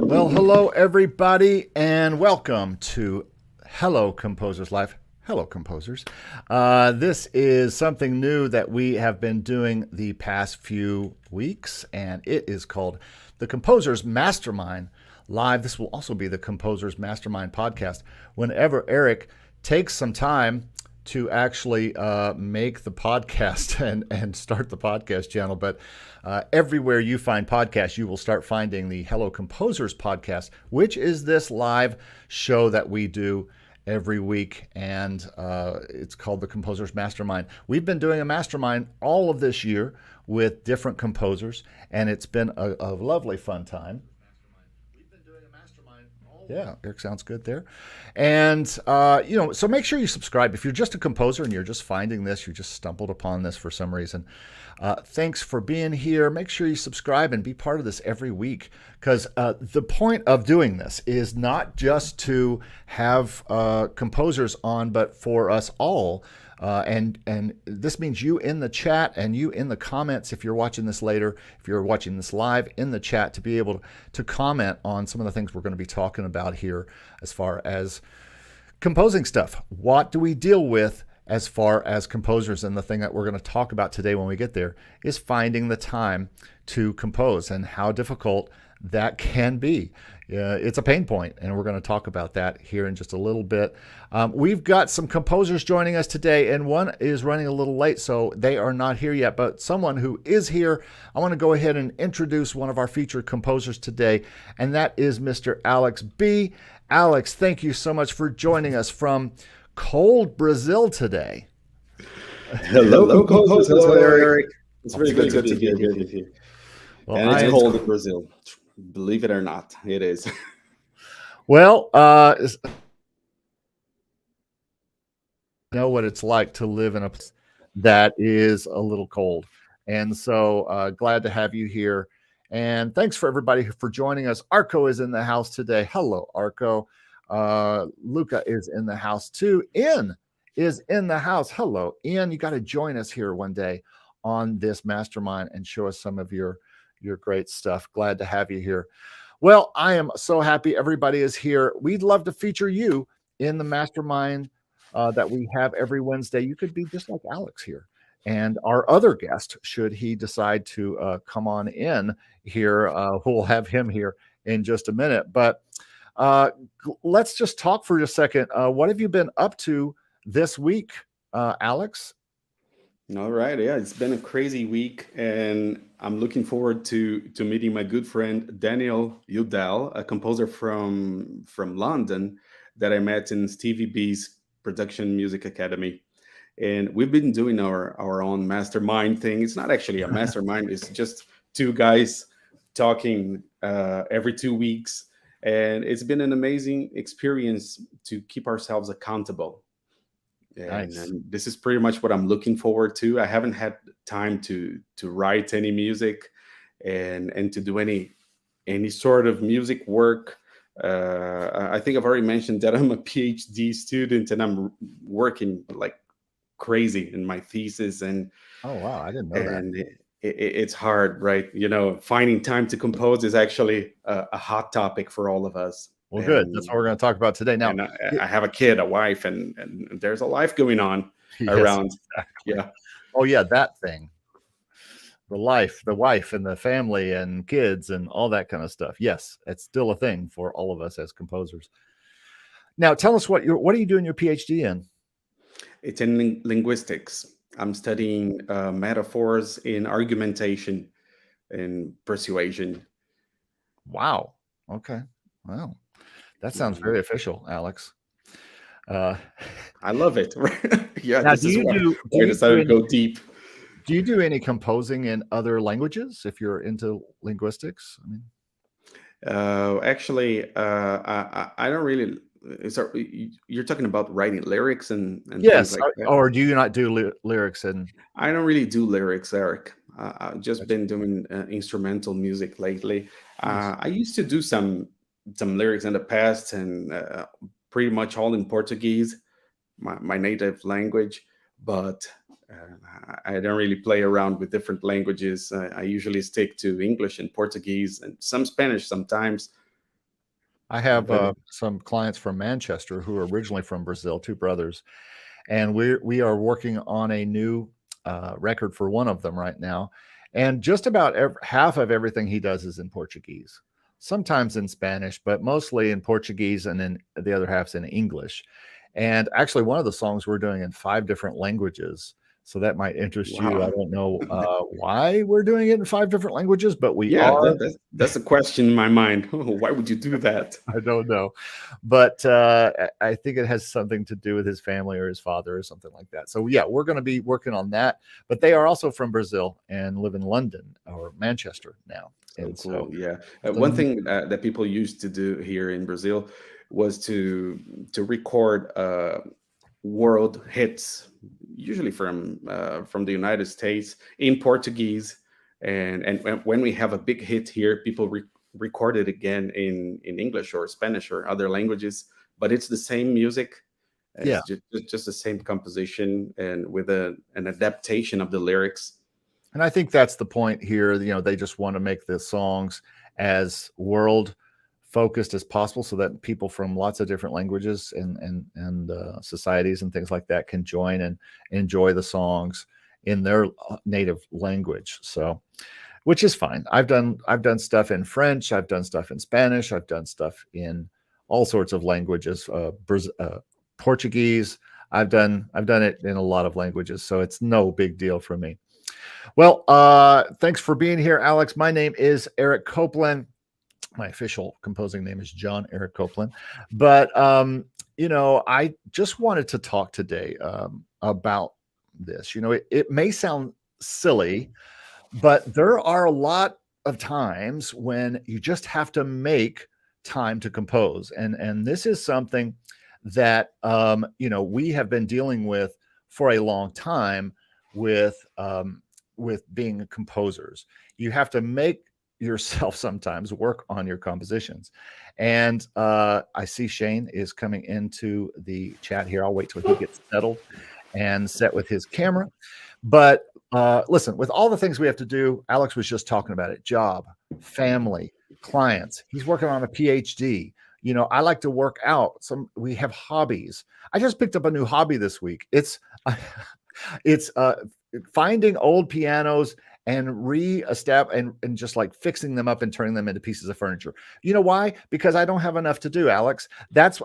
Well, hello everybody, and welcome to Hello Composers Live. Hello Composers. This is something new that we have been doing the past few weeks, and it is called the Composers Mastermind Live. This will also be the Composers Mastermind podcast. Whenever Eric takes some time to actually make the podcast and start the podcast channel. But everywhere you find podcasts, you will start finding the Hello Composers podcast, which is this live show that we do every week. And it's called the Composers Mastermind. We've been doing a mastermind all of this year with different composers, and it's been a lovely, fun time. Yeah, Eric sounds good there. And, so make sure you subscribe. If you're just a composer and you're just finding this, you just stumbled upon this for some reason, thanks for being here. Make sure you subscribe and be part of this every week, because the point of doing this is not just to have composers on, but for us all. And this means you in the chat and you in the comments, if you're watching this later, if you're watching this live, in the chat, to be able to comment on some of the things we're going to be talking about here as far as composing stuff. What do we deal with as far as composers? And the thing that we're going to talk about today when we get there is finding the time to compose and how difficult that can be. It's a pain point, and we're going to talk about that here in just a little bit. We've got some composers joining us today, and one is running a little late, so they are not here yet. But someone who is here, I want to go ahead and introduce one of our featured composers today, and that is Mr. Alex B. Alex, thank you so much for joining us from cold Brazil today. Hello, composers. Hello, Eric. It's really good to be here with you. Well, and it's cold in Brazil. Believe it or not, it is. Well, know what it's like to live in a place that is a little cold. And so glad to have you here. And thanks for everybody for joining us. Arco is in the house today. Hello, Arco. Luca is in the house too. Ian is in the house. Hello, Ian. You got to join us here one day on this mastermind and show us some of your great stuff. Glad to have you here. Well, I am so happy everybody is here. We'd love to feature you in the mastermind that we have every Wednesday. You could be just like Alex here. And our other guest, should he decide to come on in here, we'll have him here in just a minute. But let's just talk for a second. What have you been up to this week, Alex? All right. Yeah, it's been a crazy week, and I'm looking forward to meeting my good friend Daniel BEDDALL, a composer from London that I met in Stevie B's Production Music Academy. And we've been doing our own mastermind thing. It's not actually a mastermind. It's just two guys talking every 2 weeks. And it's been an amazing experience to keep ourselves accountable. Nice. And this is pretty much what I'm looking forward to. I haven't had time to write any music and to do any sort of music work. I think I've already mentioned that I'm a PhD student and I'm working like crazy in my thesis. And oh wow, I didn't know that. It's hard, right? Finding time to compose is actually a hot topic for all of us. Well, good. That's what we're going to talk about today. Now, I have a kid, a wife, and there's a life going on around. Exactly. Yeah. Oh, yeah, that thing. The wife, and the family, and kids, and all that kind of stuff. Yes, it's still a thing for all of us as composers. Now, tell us what are you doing your PhD in? It's in linguistics. I'm studying metaphors in argumentation and persuasion. Wow. Okay. Wow. That sounds very official, Alex. I love it. Yeah. Now, I decided to go deep. Do you do any composing in other languages if you're into linguistics? I mean, actually, I don't really. So you're talking about writing lyrics and yes, things like that? Or do you not do lyrics? And I don't really do lyrics, Eric. I've just been doing instrumental music lately. I used to do some lyrics in the past, and pretty much all in Portuguese, my native language. But I don't really play around with different languages. I usually stick to English and Portuguese and some Spanish sometimes. I have But some clients from Manchester who are originally from Brazil, two brothers, and we are working on a new record for one of them right now. And just about half of everything he does is in Portuguese, sometimes in Spanish, but mostly in Portuguese, and then the other half's in English. And actually, one of the songs we're doing in 5 different languages. So that might interest you. I wow. don't know why we're doing it in 5 different languages, but we Yeah, are. that's a question in my mind. Why would you do that? I don't know, but I think it has something to do with his family or his father or something like that. So yeah, we're going to be working on that. But they are also from Brazil and live in London or Manchester now, So and so cool. Yeah. so One thing that people used to do here in Brazil was to record world hits, usually from the United States in Portuguese, and when we have a big hit here, people record it again in English or Spanish or other languages, but it's the same music. yeah. It's just the same composition and with an adaptation of the lyrics. And I think that's the point here. They just want to make the songs as world focused as possible, so that people from lots of different languages and societies and things like that can join and enjoy the songs in their native language. So, which is fine. I've done stuff in French. I've done stuff in Spanish. I've done stuff in all sorts of languages. Portuguese. I've done it in a lot of languages, so it's no big deal for me. Well, thanks for being here, Alex. My name is Eric Copeland. My official composing name is John Eric Copeland. But, I just wanted to talk today about this. It may sound silly, but there are a lot of times when you just have to make time to compose. And this is something that, we have been dealing with for a long time with being composers. You have to make yourself sometimes work on your compositions. And I see Shane is coming into the chat here. I'll wait till he gets settled and set with his camera. But listen, with all the things we have to do, Alex was just talking about it: job, family, clients. He's working on a PhD. I like to work out. We have hobbies. I just picked up a new hobby this week. It's finding old pianos and re-establish and just like fixing them up and turning them into pieces of furniture. You know why? Because I don't have enough to do, Alex.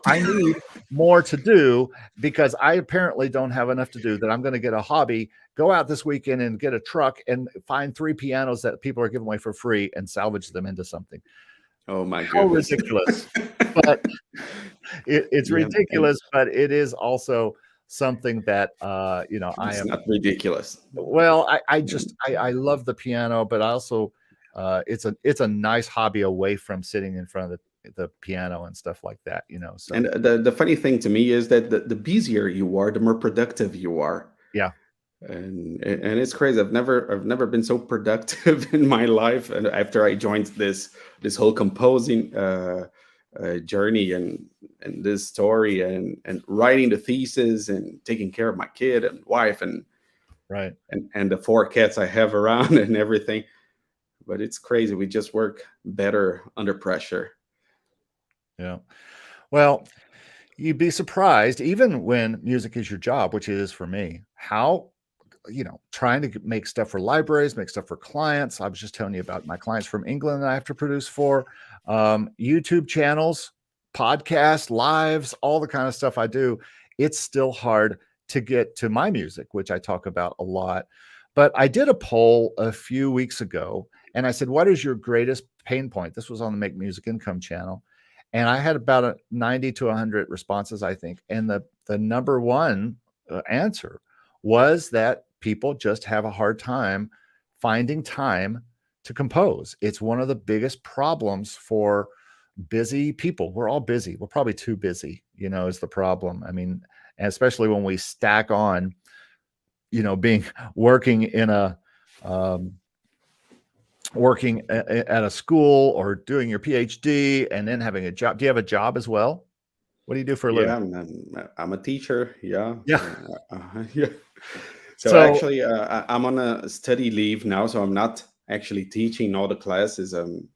I need more to do, because I apparently don't have enough to do, that I'm going to get a hobby, go out this weekend and get a truck and find 3 pianos that people are giving away for free and salvage them into something. Oh my How goodness. ridiculous. But it's Yeah, and ridiculous, but it is also something that I it's am. not ridiculous. Well, I love the piano, but I also it's a nice hobby away from sitting in front of the piano and stuff like that. So And the funny thing to me is that the busier you are, the more productive you are. yeah, And it's crazy. I've never been so productive in my life. And after I joined this whole composing journey and this story and writing the thesis and taking care of my kid and wife right. and the 4 cats I have around and everything. But it's crazy. We just work better under pressure. Yeah. Well, you'd be surprised, even when music is your job, which it is for me, how trying to make stuff for libraries, make stuff for clients. I was just telling you about my clients from England that I have to produce for, YouTube channels, podcasts, lives, all the kind of stuff I do. It's still hard to get to my music, which I talk about a lot. But I did a poll a few weeks ago and I said, what is your greatest pain point? This was on the Make Music Income channel. And I had about 90 to 100 responses, I think. And the number one answer was that people just have a hard time finding time to compose. It's one of the biggest problems for busy people. We're all busy. We're probably too busy, is the problem. I mean, especially when we stack on, being working in a working at a school or doing your PhD and then having a job. Do you have a job as well? What do you do for a living? Yeah, I'm a teacher. Yeah. Yeah. Yeah. So So actually, I'm on a study leave now, so I'm not actually teaching all the classes. I'm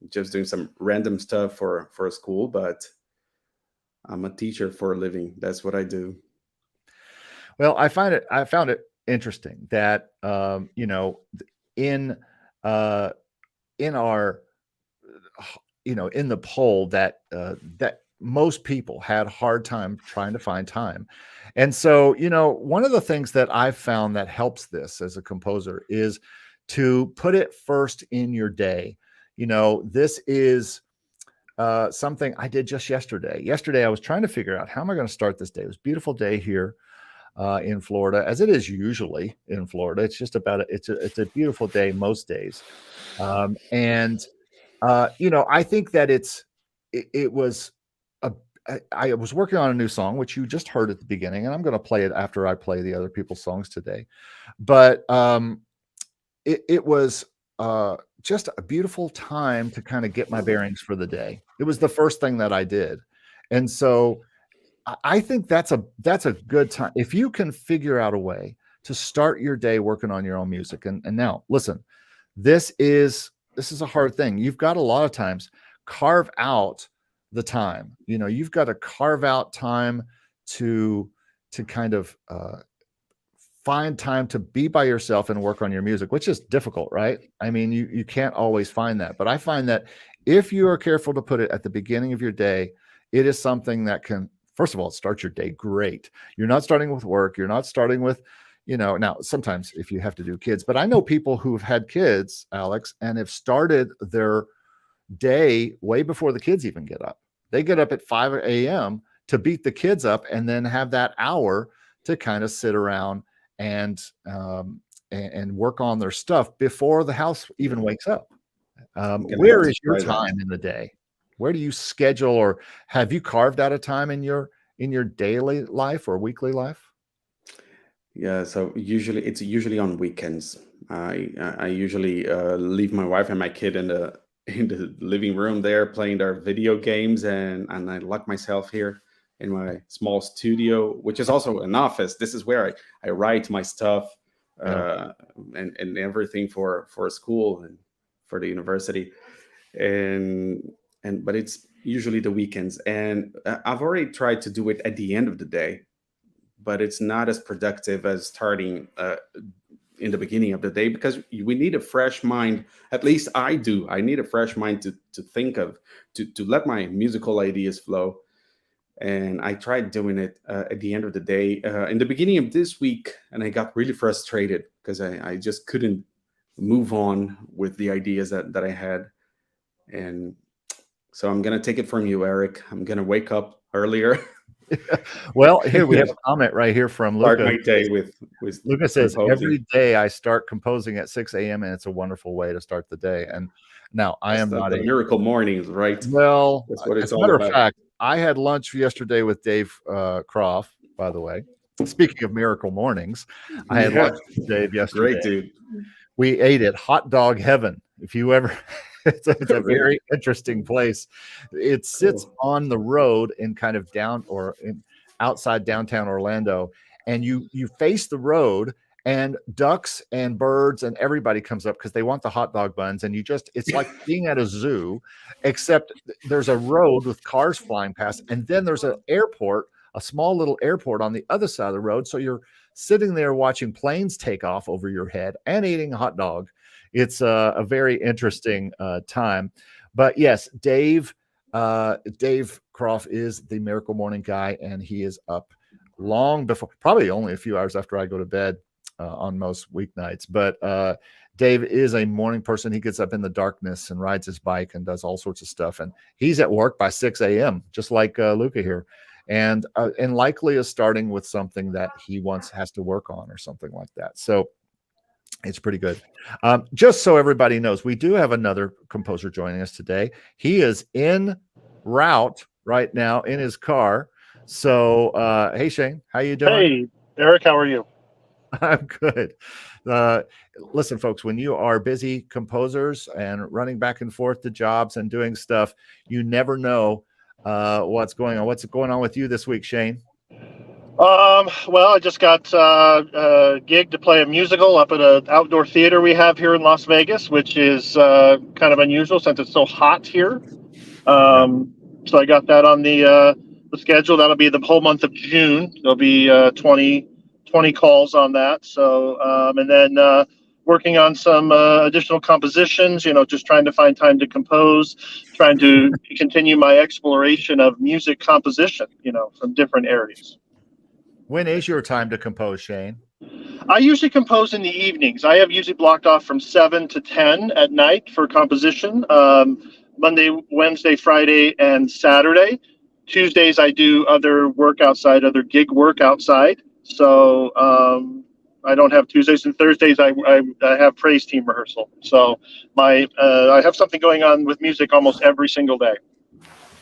just doing some random stuff for school, but I'm a teacher for a living. That's what I do. Well, I found it interesting that in uh, in our in the poll that that most people had a hard time trying to find time. And so, one of the things that I've found that helps this as a composer is to put it first in your day. This is something I did just yesterday. Yesterday, I was trying to figure out how am I going to start this day. It was a beautiful day here in Florida, as it is usually in Florida. It's just about it's a beautiful day most days, and I think that it was a I was working on a new song, which you just heard at the beginning, and I'm going to play it after I play the other people's songs today. But it was just a beautiful time to kind of get my bearings for the day. It was the first thing that I did, and so I think that's a good time if you can figure out a way to start your day working on your own music. And now, listen, this is a hard thing. You've got a lot of times carve out the time. You've got to carve out time to kind of find time to be by yourself and work on your music, which is difficult, right? I mean, you can't always find that, but I find that if you are careful to put it at the beginning of your day, it is something that can, first of all, start your day great. You're not starting with work. You're not starting with, now sometimes if you have to do kids, but I know people who've had kids, Alex, and have started their day way before the kids even get up. They get up at 5 a.m. to beat the kids up and then have that hour to kind of sit around and work on their stuff before the house even wakes up. Where is your time in the day? Where do you schedule, or have you carved out a time in your daily life or weekly life? Yeah, so it's usually on weekends. I usually leave my wife and my kid in the living room there playing their video games, and I lock myself here in my small studio, which is also an office. This is where I write my stuff and everything for school and for the university, but it's usually the weekends, and I've already tried to do it at the end of the day, but it's not as productive as starting in the beginning of the day, because we need a fresh mind. At least I do. I need a fresh mind to think of, to let my musical ideas flow. And I tried doing it at the end of the day in the beginning of this week, and I got really frustrated because I just couldn't move on with the ideas that I had. And so I'm gonna take it from you, Eric. I'm gonna wake up earlier. Well, here we have a comment right here from Luca. Start my day with Luca says, composing. every day I start composing at 6 a.m. and it's a wonderful way to start the day. And now I am not a miracle mornings, right? Well, that's what it's as a all matter about. of fact, I had lunch yesterday with Dave Croft, by the way. Speaking of miracle mornings, I had lunch with Dave yesterday. Great dude. We ate at Hot Dog Heaven. If you ever, it's a very interesting place. It sits on the road in kind of outside downtown Orlando, and you face the road, and ducks and birds and everybody comes up because they want the hot dog buns. And it's like being at a zoo, except there's a road with cars flying past, and then there's an airport, a small little airport on the other side of the road. So you're sitting there watching planes take off over your head and eating a hot dog. It's a very interesting time. But yes, Dave Croft is the Miracle Morning guy, and he is up long before, probably only a few hours after I go to bed on most weeknights. But Dave is a morning person. He gets up in the darkness and rides his bike and does all sorts of stuff. And he's at work by 6 a.m., just like Luca here. And likely is starting with something that he has to work on or something like that. So it's pretty good. Just so everybody knows, we do have another composer joining us today. He is en route right now in his car. So, hey, Shane, how you doing? Hey, Eric, how are you? I'm good. Listen, folks, when you are busy composers and running back and forth to jobs and doing stuff, you never know what's going on. What's going on with you this week, Shane? Well, I just got a gig to play a musical up at an outdoor theater we have here in Las Vegas, which is kind of unusual since it's so hot here. Yeah. So I got that on the schedule. That'll be the whole month of June. There'll be 20 calls on that. So and then working on some additional compositions. Just trying to find time to compose, trying to continue my exploration of music composition. From different areas. When is your time to compose, Shane? I usually compose in the evenings. I have usually blocked off from 7 to 10 at night for composition. Monday, Wednesday, Friday, and Saturday. Tuesdays, I do other work outside, other gig work outside. So I don't have Tuesdays and Thursdays. I have praise team rehearsal. So I have something going on with music almost every single day.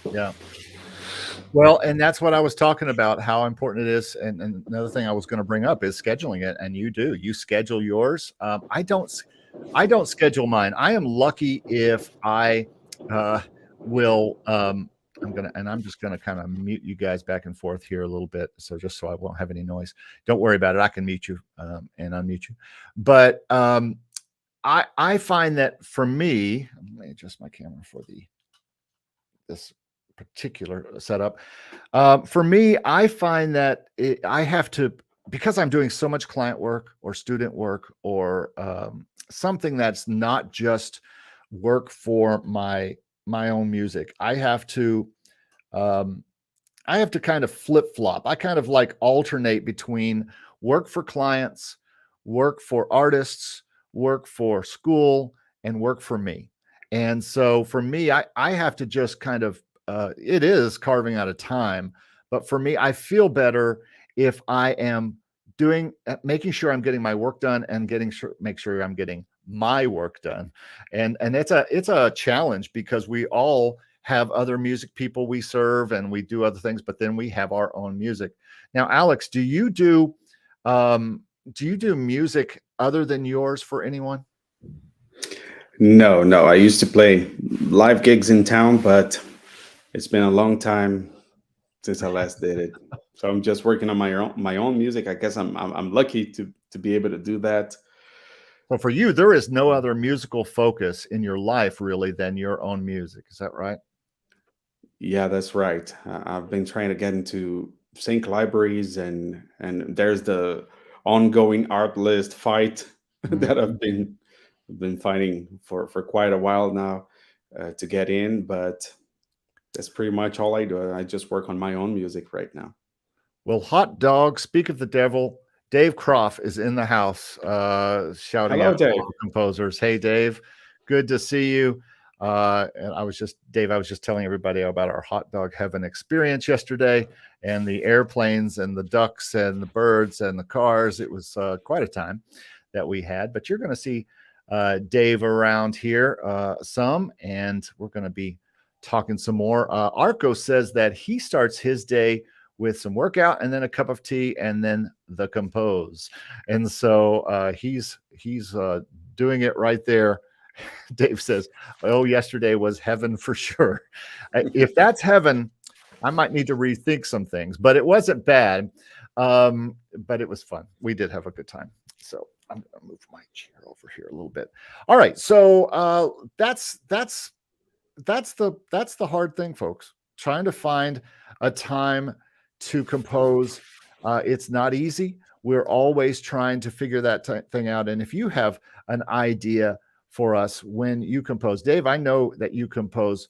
Yeah. Well, and that's what I was talking about, how important it is. And another thing I was going to bring up is scheduling it. And you schedule yours. I don't schedule mine. I am lucky if I will. I'm just gonna kind of mute you guys back and forth here a little bit, so just so I won't have any noise. Don't worry about it. I can mute you and unmute you. But I find that for me, let me adjust my camera for this particular setup. For me, I find that I have to, because I'm doing so much client work or student work or something that's not just work for my own music. I have to kind of flip-flop. I kind of like alternate between work for clients, work for artists, work for school, and work for me. And so for me, I have to just kind of it is carving out of time, but for me, I feel better if I am making sure I'm getting my work done and make sure I'm getting my work done. And it's a challenge because we all have other music people we serve and we do other things, but then we have our own music. Now, Alex, do you do music other than yours for anyone? No. I used to play live gigs in town, but it's been a long time since I last did it. So I'm just working on my own music. I guess I'm lucky to be able to do that. Well, for you, there is no other musical focus in your life really than your own music. Is that right? Yeah, that's right. I've been trying to get into sync libraries, and there's the ongoing art list fight that I've been fighting for quite a while now to get in, but that's pretty much all I do. I just work on my own music right now. Well, hot dog, speak of the devil, Dave Croft is in the house shouting Hello, out Dave. composers. Hey, Dave, good to see you. And I was just telling everybody about our hot dog heaven experience yesterday and the airplanes and the ducks and the birds and the cars. It was quite a time that we had, but you're going to see Dave around here some, and we're going to be talking some more. Arco says that he starts his day with some workout and then a cup of tea and then the compose. And so he's doing it right there. Dave says, oh, yesterday was heaven for sure. If that's heaven, I might need to rethink some things, but it wasn't bad. But it was fun. We did have a good time. So I'm going to move my chair over here a little bit. All right. So that's the hard thing, folks. Trying to find a time to compose. It's not easy. We're always trying to figure that thing out. And if you have an idea for us when you compose, Dave, I know that you compose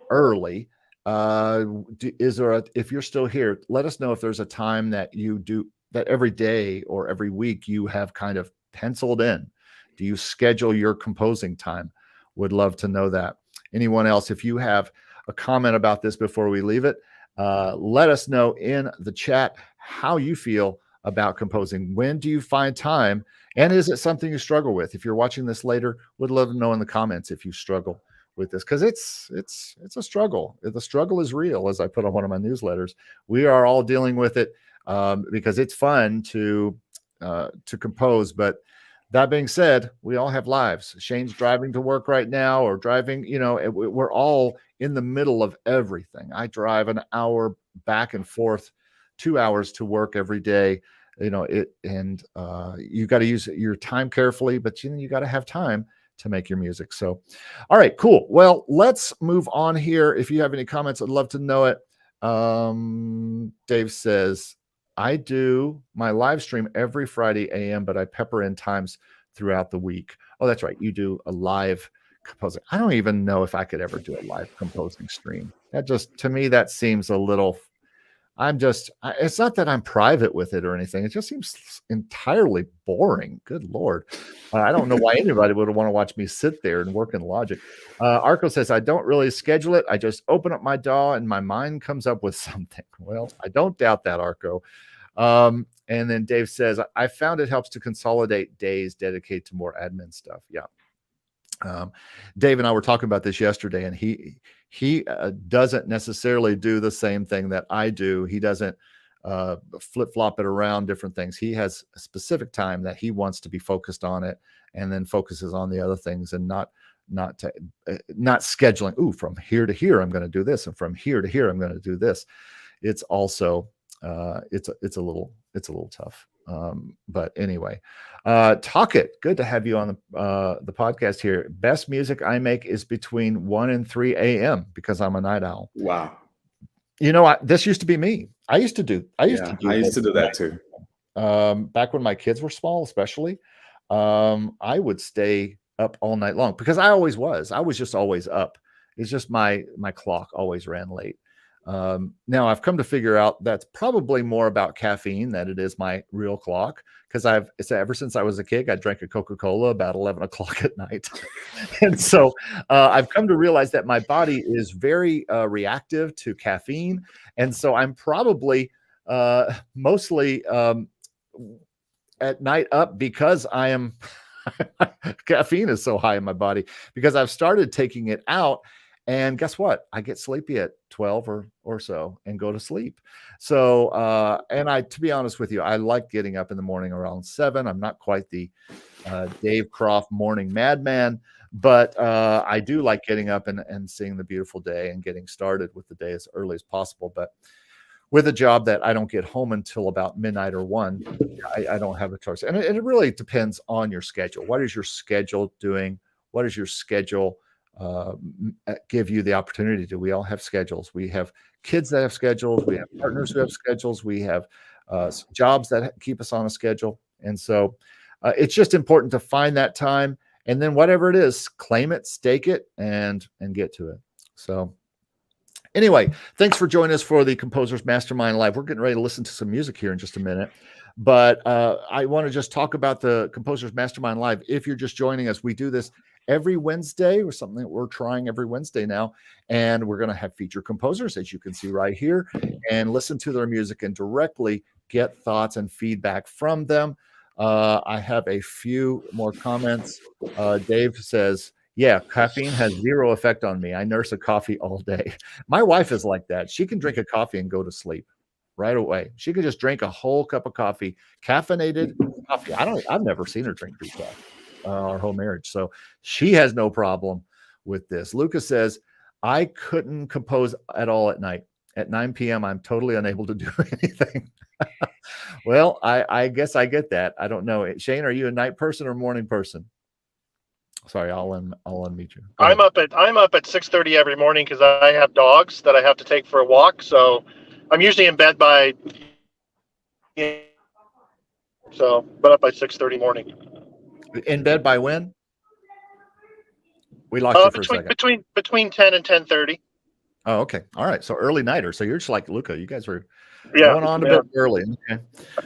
early. If you're still here, let us know if there's a time that you do that every day or every week you have kind of penciled in. Do you schedule your composing time? Would love to know that. Anyone else, if you have a comment about this before we leave it, let us know in the chat how you feel about composing. When do you find time? And is it something you struggle with? If you're watching this later, would love to know in the comments if you struggle with this, because it's a struggle. The struggle is real, as I put on one of my newsletters. We are all dealing with it because it's fun to compose, but that being said, we all have lives. Shane's driving to work right now or driving, we're all in the middle of everything. I drive an hour back and forth 2 hours to work every day. You know it, and you got to use your time carefully, but you got to have time to make your music. So, all right, cool. Well, let's move on here. If you have any comments, I'd love to know it. Dave says, I do my live stream every Friday AM, but I pepper in times throughout the week. Oh, that's right. You do a live composing. I don't even know if I could ever do a live composing stream. That just, to me, that seems a little, it's not that I'm private with it or anything. It just seems entirely boring. Good Lord. I don't know why anybody would want to watch me sit there and work in Logic. Arco says, I don't really schedule it. I just open up my DAW and my mind comes up with something. Well, I don't doubt that, Arco. And then Dave says, I found it helps to consolidate days dedicated to more admin stuff. Yeah. Dave and I were talking about this yesterday, and he doesn't necessarily do the same thing that I do. He doesn't flip-flop it around different things. He has a specific time that he wants to be focused on it, and then focuses on the other things, and not scheduling. Ooh, from here to here, I'm going to do this, and from here to here, I'm going to do this. It's also it's a little tough. But anyway, Talk It. Good to have you on the podcast here. Best music I make is between 1 and 3 a.m. because I'm a night owl. Wow. You know, this used to be me. I used to do that too. Back when my kids were small, especially, I would stay up all night long because I was just always up. It's just my clock always ran late. Now I've come to figure out that's probably more about caffeine than it is my real clock. Because ever since I was a kid, I drank a Coca-Cola about 11 o'clock at night. And so I've come to realize that my body is very reactive to caffeine. And so I'm probably mostly at night up because I am caffeine is so high in my body, because I've started taking it out. And guess what? I get sleepy at 12 or so and go to sleep. So, and to be honest with you, I like getting up in the morning around 7. I'm not quite the Dave Croft morning madman, but I do like getting up and seeing the beautiful day and getting started with the day as early as possible. But with a job that I don't get home until about midnight or 1, I don't have a choice. And it really depends on your schedule. What is your schedule doing? What is your schedule give you the opportunity to? We all have schedules. We have kids that have schedules. We have partners who have schedules. We have jobs that keep us on a schedule. And so it's just important to find that time, and then whatever it is, claim it, stake it, and get to it. So anyway, thanks for joining us for the Composers Mastermind Live. We're getting ready to listen to some music here in just a minute. But I want to just talk about the Composers Mastermind Live. If you're just joining us, we do this every Wednesday, or something that we're trying every Wednesday now. And we're going to have featured composers, as you can see right here, and listen to their music and directly get thoughts and feedback from them. I have a few more comments. Dave says, yeah, caffeine has zero effect on me. I nurse a coffee all day. My wife is like that. She can drink a coffee and go to sleep right away. She can just drink a whole cup of coffee, caffeinated coffee. I've never seen her drink decaf our whole marriage. So she has no problem with this. Lucas says, I couldn't compose at all at night. At 9 p.m., I'm totally unable to do anything. Well, I guess I get that. I don't know. Shane, are you a night person or morning person? Sorry, I'll unmute you. I'm up at 6:30 every morning because I have dogs that I have to take for a walk. So I'm usually in bed by but up by 6:30 morning. In bed by when? We lost you for a second. Between 10 and 10:30. Oh, okay. All right. So early nighter. So you're just like Luca. You guys were going on to bed early. Okay.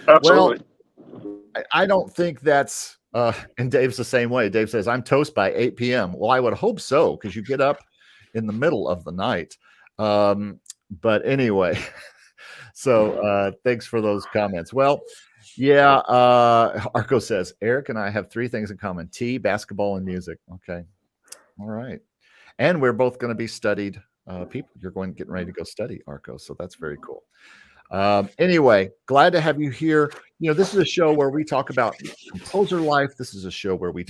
Absolutely. Well, I don't think that's and Dave's the same way. Dave says, I'm toast by 8 p.m. Well, I would hope so, because you get up in the middle of the night. But anyway, so thanks for those comments. Well, yeah, Arco says, Eric and I have 3 things in common: tea, basketball, and music. Okay. All right. And we're both going to be studied people. You're getting ready to go study, Arco. So that's very cool. Anyway, glad to have you here. You know, this is a show where we talk about composer life. This is a show where we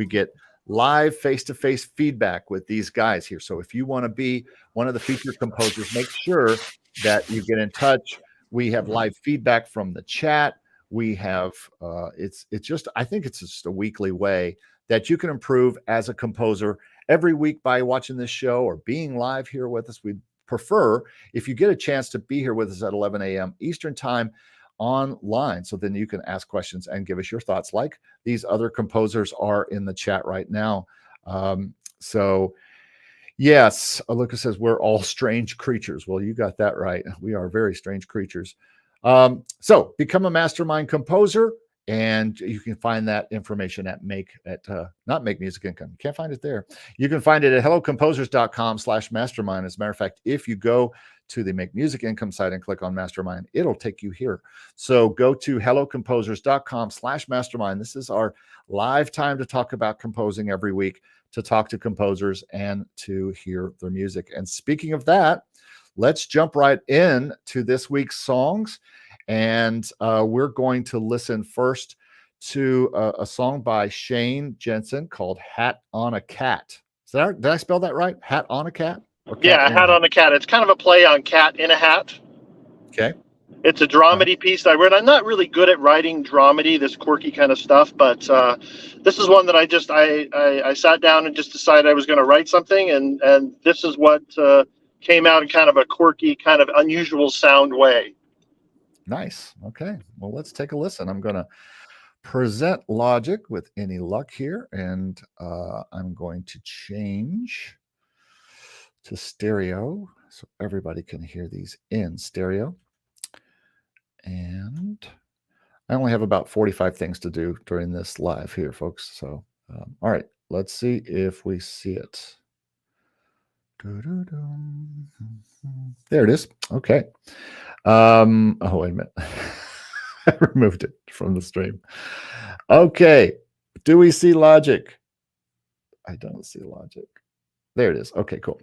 get live face-to-face feedback with these guys here. So if you want to be one of the featured composers, make sure that you get in touch We have live feedback from the chat. We have I think it's just a weekly way that you can improve as a composer every week by watching this show or being live here with us. We'd prefer if you get a chance to be here with us at 11 a.m. Eastern time online, so then you can ask questions and give us your thoughts like these other composers are in the chat right now. So yes, Aluka says we're all strange creatures. Well, you got that right. We are very strange creatures. So become a mastermind composer, and you can find that information at not Make Music Income. You can't find it there. You can find it at hellocomposers.com/mastermind. As a matter of fact, if you go to the Make Music Income site and click on Mastermind, it'll take you here. So go to hellocomposers.com/mastermind. This is our live time to talk about composing every week, to talk to composers and to hear their music. And speaking of that, let's jump right in to this week's songs. And we're going to listen first to a song by Shane Jensen called Hat on a Cat. Did I spell that right? Hat on a Cat? Yeah, Hat on a Cat. It's kind of a play on Cat in a Hat. Okay. It's a dramedy piece that I read. I'm not really good at writing dramedy, this quirky kind of stuff, but this is one that I sat down and just decided I was going to write something, and this is what came out in kind of a quirky, kind of unusual sound way. Nice. Okay. Well, let's take a listen. I'm going to present Logic with any luck here, and I'm going to change to stereo so everybody can hear these in stereo. And I only have about 45 things to do during this live here, folks. So, all right, let's see if we see it. There it is. Okay. Oh, wait a minute. I removed it from the stream. Okay. Do we see Logic? I don't see Logic. There it is. Okay, cool.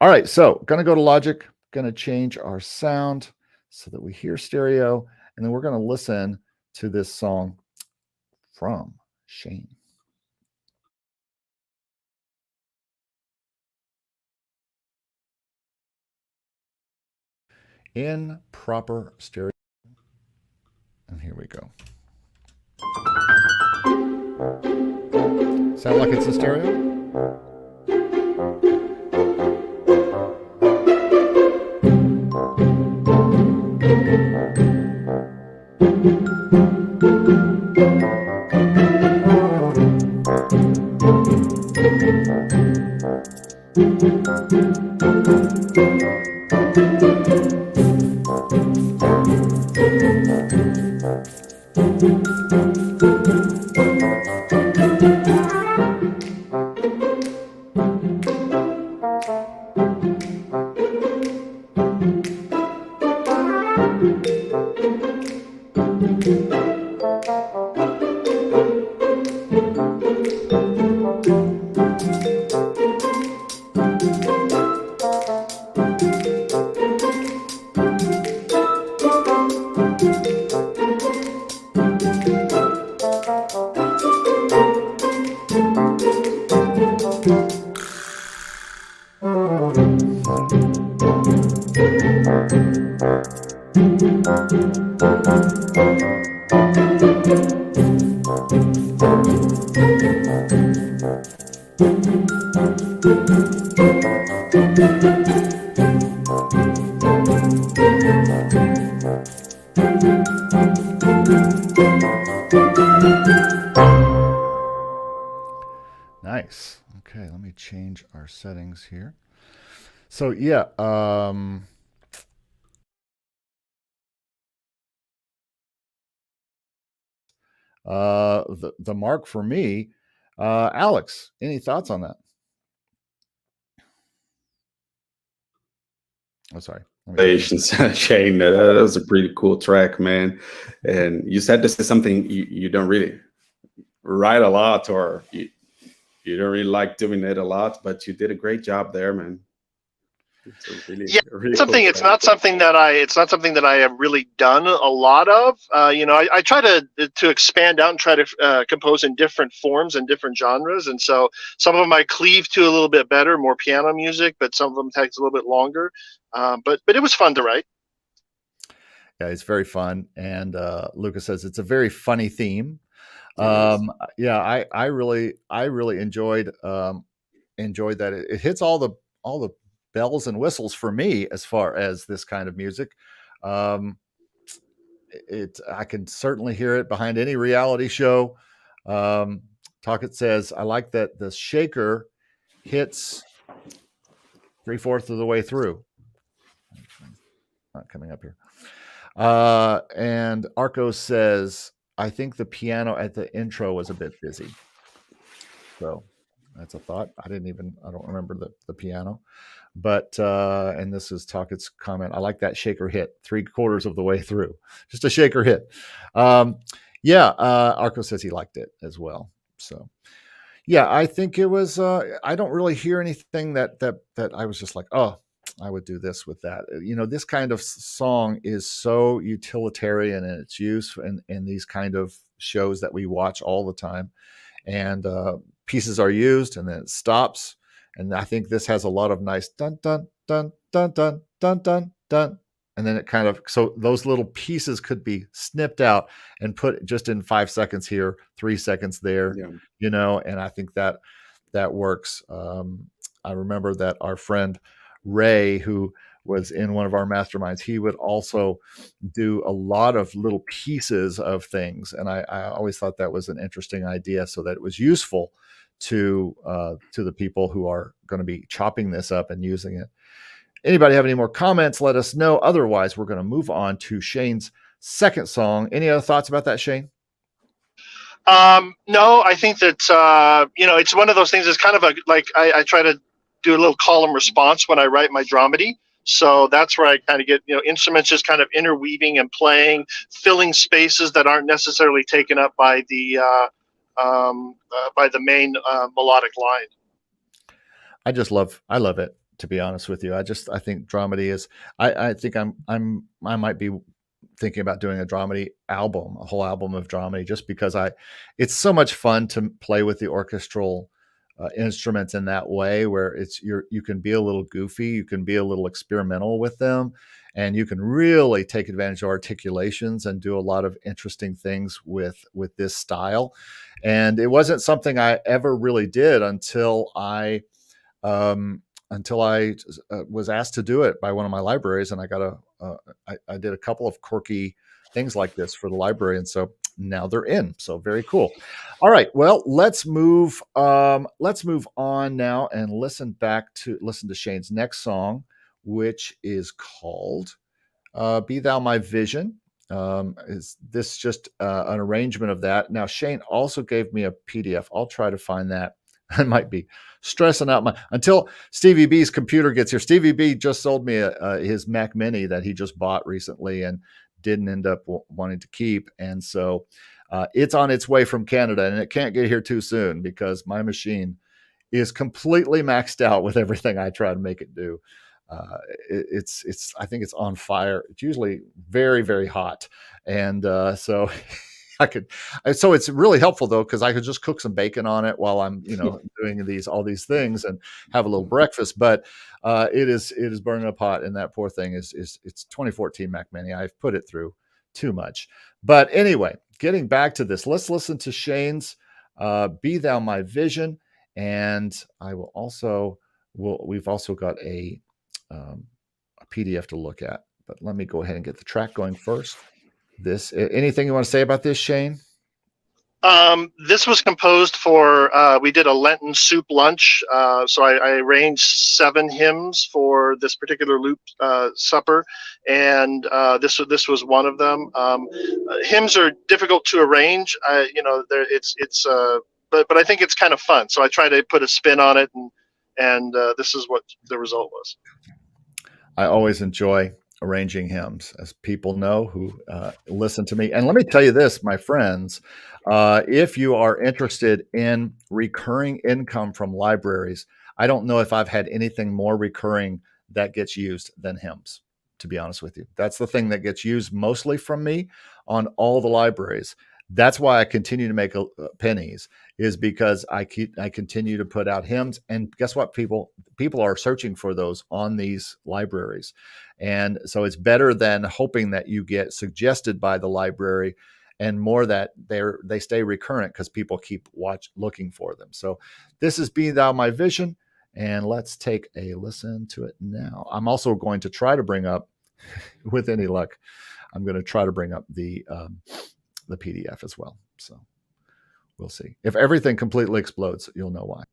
All right. So going to go to Logic, going to change our sound so that we hear stereo. And then we're going to listen to this song from Shane. In proper stereo. And here we go. Sound like it's in stereo? Nice. Okay, let me change our settings here. So yeah, the mark for me, Alex, any thoughts on that? Oh, sorry. Shane, that was a pretty cool track, man. And you said this is something you don't really write a lot, or you don't really like doing it a lot, but you did a great job there, man. It's really something. Cool it's not something that I have really done a lot of. I try to expand out and try to compose in different forms and different genres, and so some of them I cleave to a little bit better, more piano music, but some of them takes a little bit longer. But it was fun to write. Yeah, it's very fun. And Lucas says it's a very funny theme. Yes. Yeah, I really enjoyed that. It hits all the bells and whistles for me as far as this kind of music. Um, I can certainly hear it behind any reality show. Um, Talkit says, I like that the shaker hits 3/4 of the way through. Not coming up here. And Arco says, I think the piano at the intro was a bit busy. So that's a thought. I don't remember the piano. But and this is Talkit's comment. I like that shaker hit 3/4 of the way through. Just a shaker hit. Yeah, Arco says he liked it as well. So yeah, I think it was. I don't really hear anything that I was just like, oh, I would do this with that. This kind of song is so utilitarian in its use in these kind of shows that we watch all the time, and pieces are used and then it stops. And I think this has a lot of nice dun dun dun dun dun dun dun dun. And then it kind of, so those little pieces could be snipped out and put just in 5 seconds here, 3 seconds there, Yeah. and I think that works. I remember that our friend Ray, who was in one of our masterminds, he would also do a lot of little pieces of things. And I always thought that was an interesting idea, so that it was useful to the people who are going to be chopping this up and using it. Anybody have any more comments? Let us know. Otherwise, we're going to move on to Shane's second song. Any other thoughts about that, Shane? No, I think that it's one of those things. It's kind of I try to do a little call and response when I write my dramedy. So that's where I kind of get instruments just kind of interweaving and playing, filling spaces that aren't necessarily taken up by the main melodic line. I love it, to be honest with you. I think dramedy is. I think I might be thinking about doing a dramedy album, a whole album of dramedy, just because it's so much fun to play with the orchestral instruments in that way, where you can be a little goofy, you can be a little experimental with them, and you can really take advantage of articulations and do a lot of interesting things with this style. And it wasn't something I ever really did until I was asked to do it by one of my libraries, and I did a couple of quirky things like this for the library, and so now they're in. So very cool. All right, well, let's move on now and listen to Shane's next song, which is called "Be Thou My Vision." Is this just an arrangement of that? Now, Shane also gave me a PDF. I'll try to find that. I might be stressing out until Stevie B's computer gets here. Stevie B just sold me his Mac Mini that he just bought recently and didn't end up wanting to keep. And so it's on its way from Canada, and it can't get here too soon because my machine is completely maxed out with everything I try to make it do. I think it's on fire. It's usually very, very hot. And so so it's really helpful though, because I could just cook some bacon on it while I'm, doing all these things and have a little breakfast. But it is burning up hot, and that poor thing it's 2014 Mac Mini. I've put it through too much. But anyway, getting back to this, let's listen to Shane's "Be Thou My Vision," and we've also got a PDF to look at. But let me go ahead and get the track going first. Anything you want to say about this, Shane? This was composed for, we did a Lenten soup lunch. So I arranged 7 hymns for this particular loop supper. And this was one of them. Hymns are difficult to arrange. But I think it's kind of fun. So I try to put a spin on it, and this is what the result was. I always enjoy arranging hymns, as people know who listen to me. And let me tell you this, my friends, if you are interested in recurring income from libraries, I don't know if I've had anything more recurring that gets used than hymns, to be honest with you. That's the thing that gets used mostly from me on all the libraries. That's why I continue to make pennies, is because I continue to put out hymns. And guess what? People are searching for those on these libraries. And so it's better than hoping that you get suggested by the library, and more that they stay recurrent because people keep looking for them. So this is Be Thou My Vision, and let's take a listen to it now. I'm also going to try to bring up, with any luck, I'm going to try to bring up the PDF as well. So we'll see. If everything completely explodes, you'll know why.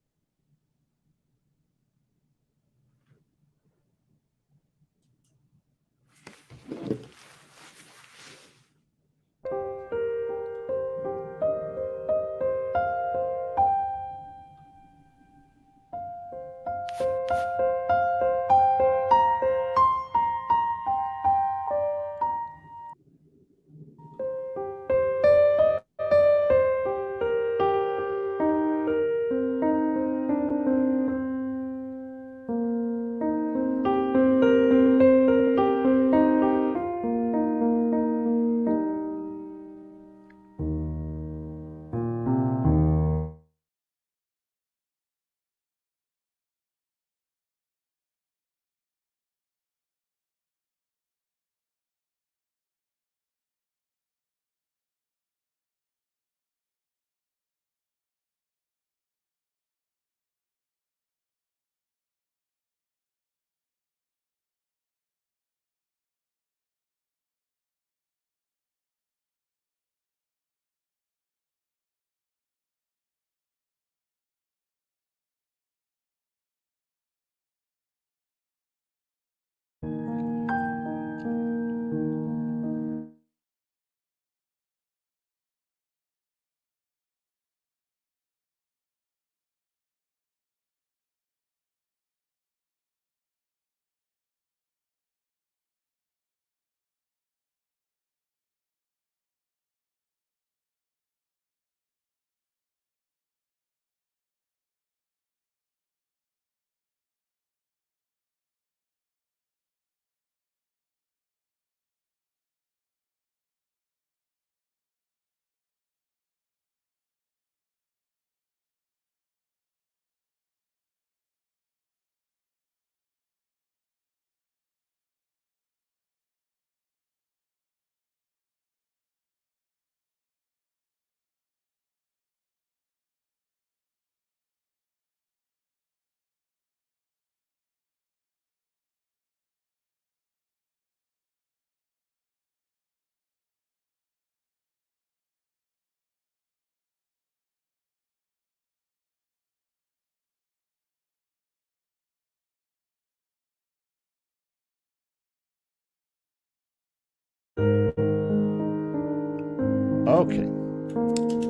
Okay.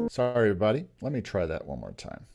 Sorry, everybody. Let me try that one more time.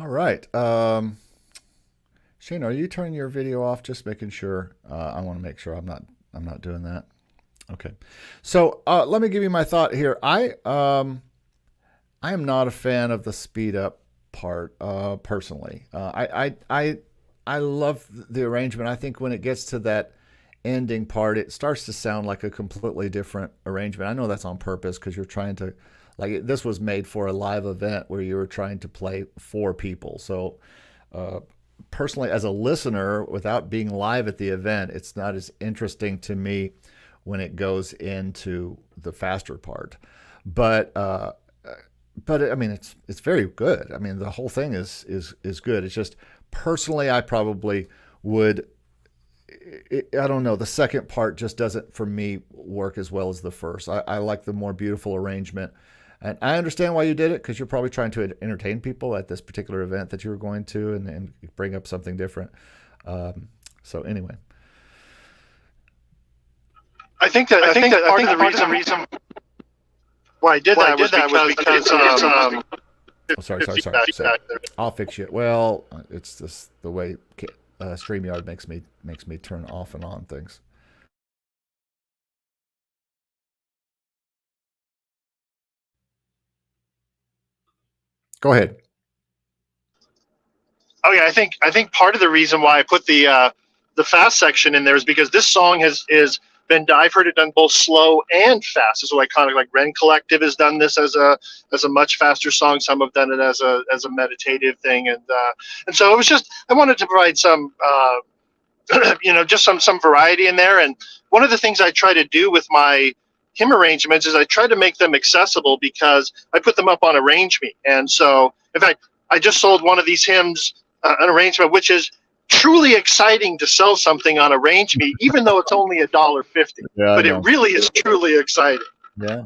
All right. Shane, are you turning your video off? Just making sure. I want to make sure I'm not doing that. Okay. So let me give you my thought here. I am not a fan of the speed up part personally. I love the arrangement. I think when it gets to that ending part, it starts to sound like a completely different arrangement. I know that's on purpose because you're trying to, like, this was made for a live event where you were trying to play for people. So, personally, as a listener, without being live at the event, it's not as interesting to me when it goes into the faster part. But I mean, it's very good. I mean, the whole thing is good. It's just personally, I probably would. I don't know. The second part just doesn't, for me, work as well as the first. I like the more beautiful arrangement, and I understand why you did it because you're probably trying to entertain people at this particular event that you were going to, and bring up something different. So anyway, I think the reason why I did that was because oh, sorry. feedback So, back there. I'll fix you. Well, it's just the way StreamYard makes me turn off and on things. Go ahead. Oh yeah, I think part of the reason why I put the fast section in there is because this song is been I've heard it done both slow and fast. So iconic, like Ren Collective has done this as a much faster song. Some have done it as a meditative thing, and so it was just I wanted to provide some just some variety in there. And one of the things I try to do with my hymn arrangements is I try to make them accessible because I put them up on ArrangeMe. And so, in fact, I just sold one of these hymns, an arrangement, which is truly exciting to sell something on ArrangeMe, even though it's only $1.50. Yeah, I But it know. really is truly exciting. Yeah,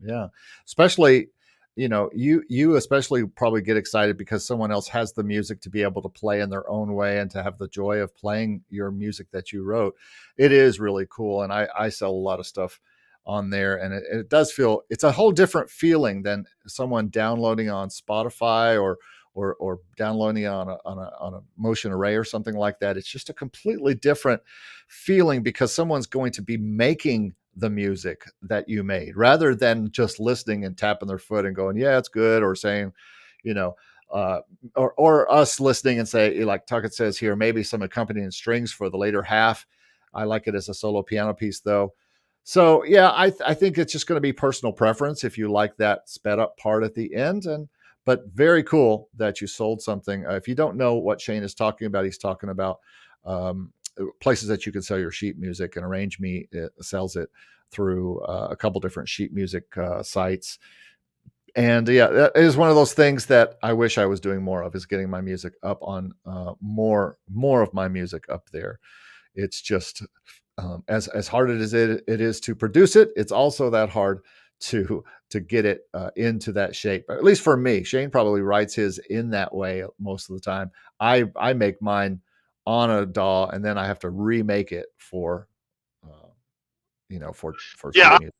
yeah. Especially, you especially probably get excited because someone else has the music to be able to play in their own way and to have the joy of playing your music that you wrote. It is really cool, and I sell a lot of stuff on there, and it does feel it's a whole different feeling than someone downloading on Spotify or downloading on a Motion Array or something like that. It's just a completely different feeling because someone's going to be making the music that you made rather than just listening and tapping their foot and going, yeah, it's good, or saying, you know, uh, or us listening and say, like Tuckett says here, maybe some accompanying strings for the later half. I like it as a solo piano piece though. So yeah, I think it's just going to be personal preference if you like that sped up part at the end. But very cool that you sold something. If you don't know what Shane is talking about, he's talking about um, places that you can sell your sheet music, and ArrangeMe sells it through a couple different sheet music sites. And yeah, that is one of those things that I wish I was doing more of, is getting my music up on more of my music up there. It's just as hard as it is to produce it, it's also that hard to get it into that shape. At least for me, Shane probably writes his in that way most of the time. I make mine on a DAW, and then I have to remake it for for sheet Yeah, music.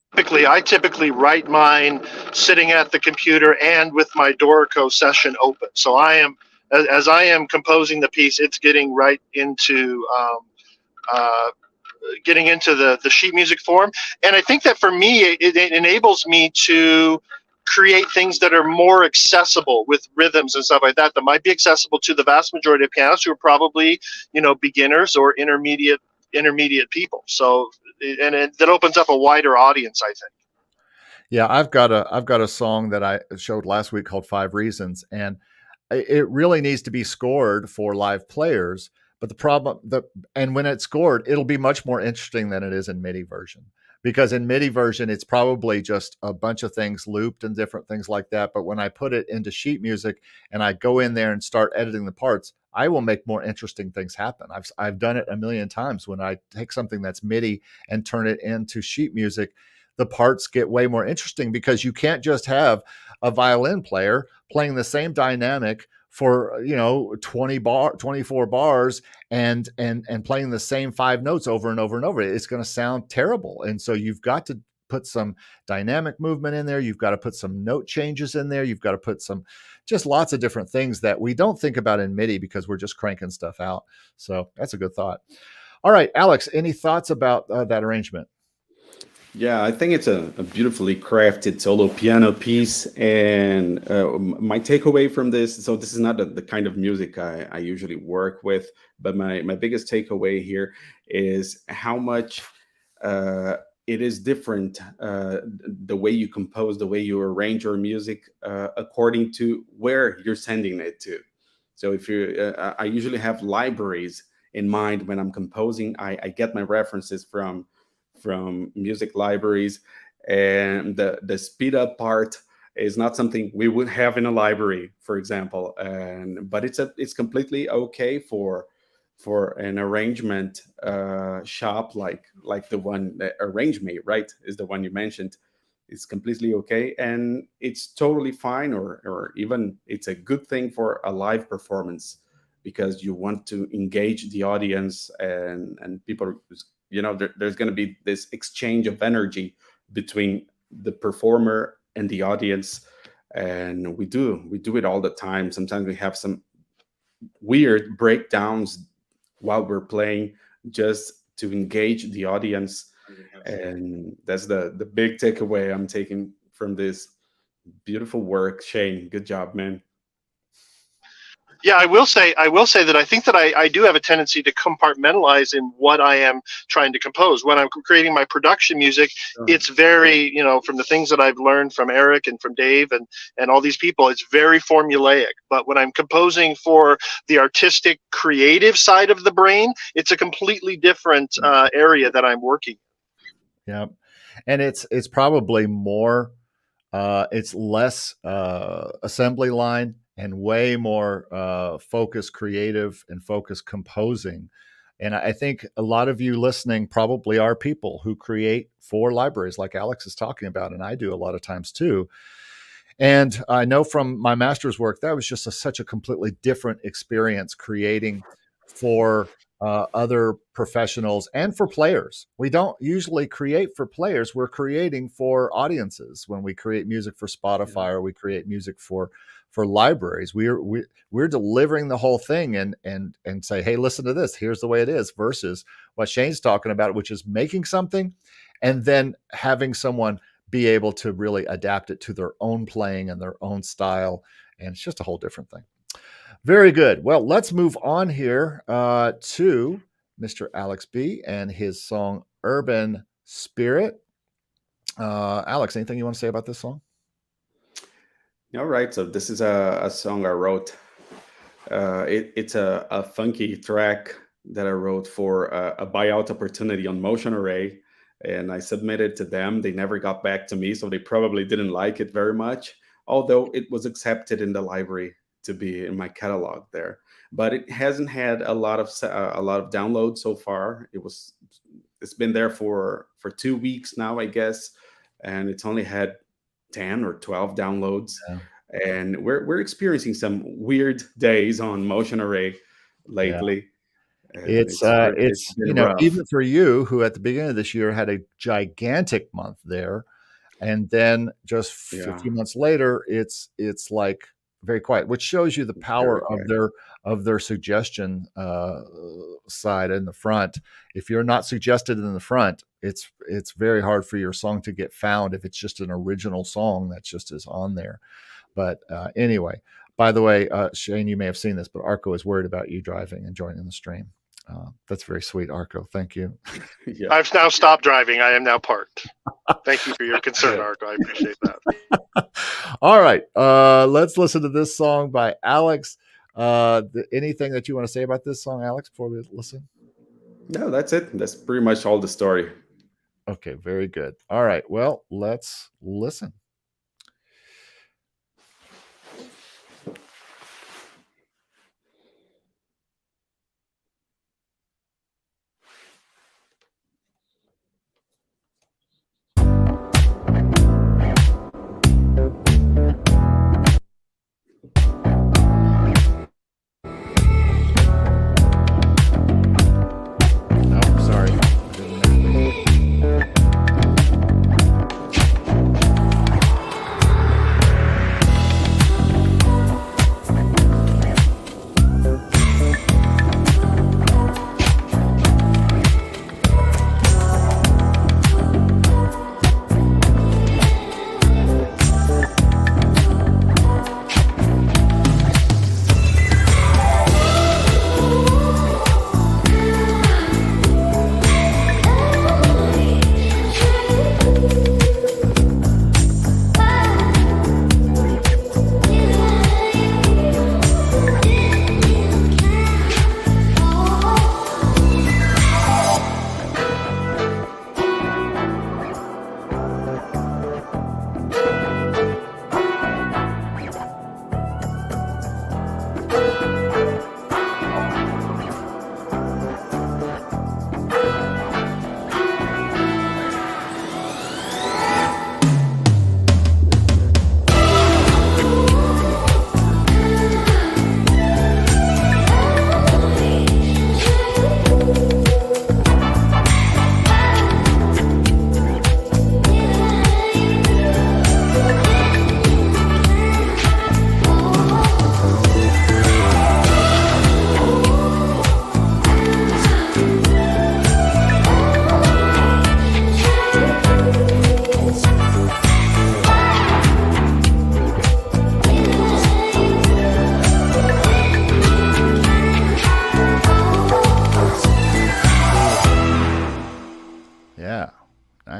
I typically write mine sitting at the computer and with my Dorico session open. So as I am composing the piece, it's getting right into uh, getting into the sheet music form. And I think that for me, it enables me to create things that are more accessible with rhythms and stuff like that might be accessible to the vast majority of pianists who are probably beginners or intermediate people. So that opens up a wider audience, I think. Yeah, I've got a song that I showed last week called Five Reasons, and it really needs to be scored for live players. But and when it's scored, it'll be much more interesting than it is in MIDI version. Because in MIDI version, it's probably just a bunch of things looped and different things like that. But when I put it into sheet music and I go in there and start editing the parts, I will make more interesting things happen. I've done it a million times when I take something that's MIDI and turn it into sheet music. The parts get way more interesting because you can't just have a violin player playing the same dynamic for 24 bars and playing the same five notes over and over and over. It's going to sound terrible. And so you've got to put some dynamic movement in there. You've got to put some note changes in there. You've got to put some just lots of different things that we don't think about in MIDI because we're just cranking stuff out. So that's a good thought. All right, Alex, any thoughts about that arrangement? Yeah, I think it's a beautifully crafted solo piano piece. And my takeaway from this, so this is not the kind of music I usually work with, but my biggest takeaway here is how much it is different, the way you compose, the way you arrange your music, according to where you're sending it to. So if you, I usually have libraries in mind when I'm composing. I get my references from music libraries, and the speed up part is not something we would have in a library, for example. And but it's completely okay for an arrangement shop like the one that Arrange Me, right, is the one you mentioned. It's completely okay, and it's totally fine, or even it's a good thing for a live performance, because you want to engage the audience, and people, there's going to be this exchange of energy between the performer and the audience. And we do it all the time. Sometimes we have some weird breakdowns while we're playing, just to engage the audience. And that's the big takeaway I'm taking from this beautiful work. Shane, good job, man. Yeah, I will say that I think that I do have a tendency to compartmentalize in what I am trying to compose. When I'm creating my production music, it's very, from the things that I've learned from Eric and from Dave and all these people, it's very formulaic. But when I'm composing for the artistic, creative side of the brain, it's a completely different area that I'm working in. Yeah, and it's probably more, it's less assembly line and way more focused creative and focused composing. And I think a lot of you listening probably are people who create for libraries like Alex is talking about, and I do a lot of times too. And I know from my master's work, that was just such a completely different experience creating for other professionals and for players. We don't usually create for players. We're creating for audiences when we create music for Spotify or we create music for libraries. We're delivering the whole thing and say, hey, listen to this. Here's the way it is, versus what Shane's talking about, which is making something and then having someone be able to really adapt it to their own playing and their own style. And it's just a whole different thing. Very good. Well, let's move on here to Mr. Alex B. and his song Urban Spirit. Alex, anything you want to say about this song? All right. So this is a song I wrote. It's a funky track that I wrote for a buyout opportunity on Motion Array. And I submitted to them. They never got back to me, so they probably didn't like it very much, although it was accepted in the library to be in my catalog there. But it hasn't had a lot of downloads so far. It's been there for 2 weeks now, I guess, and it's only had 10 or 12 downloads. Yeah. And we're experiencing some weird days on Motion Array lately. Yeah. It's rough. Even for you, who at the beginning of this year had a gigantic month there, and then just a few months later, it's like very quiet, which shows you the power of their suggestion side in the front. If you're not suggested in the front, it's very hard for your song to get found if it's just an original song that just is on there. But anyway, by the way, Shane, you may have seen this, but Arco is worried about you driving and joining the stream. That's very sweet, Arco. Thank you. Yeah. I've now stopped driving. I am now parked. Thank you for your concern, Arco. I appreciate that. All right. Let's listen to this song by Alex. Anything that you want to say about this song, Alex, before we listen? No, that's it. That's pretty much all the story. Okay, very good. All right. Well, let's listen.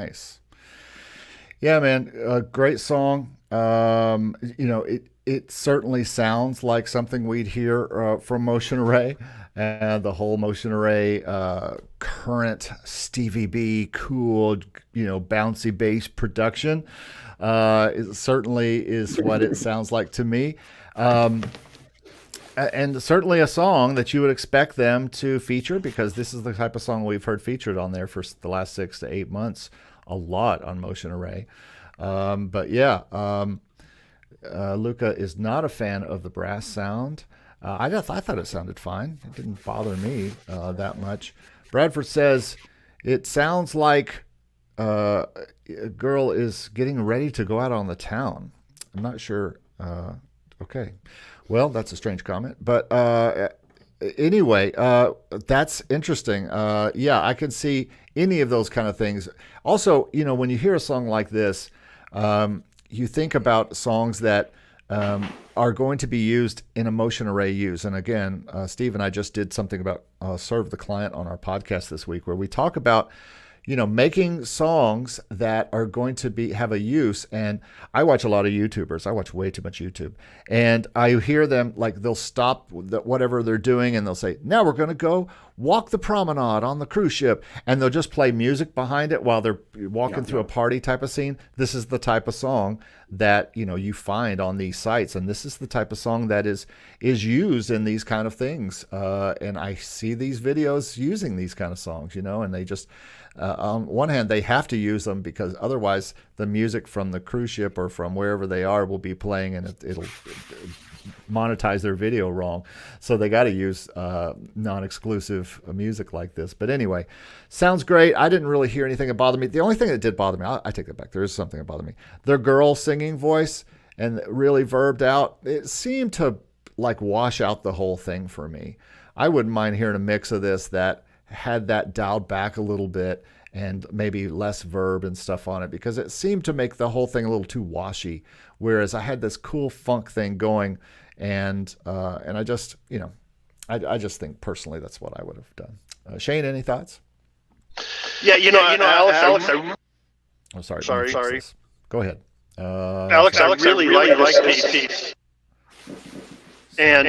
Nice. Yeah, man, great song. It certainly sounds like something we'd hear from Motion Array, and the whole Motion Array current Stevie B cool, bouncy bass production. It certainly is what it sounds like to me. And certainly a song that you would expect them to feature, because this is the type of song we've heard featured on there for the last 6 to 8 months, a lot on Motion Array. But yeah, Luca is not a fan of the brass sound. I thought it sounded fine. It didn't bother me that much. Bradford says it sounds like a girl is getting ready to go out on the town. I'm not sure. Okay. Well, that's a strange comment. But anyway, that's interesting. Yeah, I can see any of those kind of things. Also, when you hear a song like this, you think about songs that are going to be used in a Motion Array use. And again, Steve and I just did something about Serve the Client on our podcast this week, where we talk about making songs that are going to have a use. And I watch a lot of YouTubers. I watch way too much YouTube. And I hear them, like, they'll stop whatever they're doing and they'll say, now we're going to go walk the promenade on the cruise ship. And they'll just play music behind it while they're walking through a party type of scene. This is the type of song that, you find on these sites. And this is the type of song that is used in these kind of things. And I see these videos using these kind of songs, and they just... on one hand, they have to use them because otherwise the music from the cruise ship or from wherever they are will be playing, and it'll monetize their video wrong. So they got to use non-exclusive music like this. But anyway, sounds great. I didn't really hear anything that bothered me. The only thing that did bother me, I take that back. There is something that bothered me. Their girl singing voice and really verbed out. It seemed to like wash out the whole thing for me. I wouldn't mind hearing a mix of this that had that dialed back a little bit and maybe less verb and stuff on it, because it seemed to make the whole thing a little too washy. Whereas I had this cool funk thing going, and I just, I just think personally that's what I would have done. Shane, any thoughts? Yeah, Alex, Oh, sorry. Sorry. Go ahead. Alex, I really like this piece. And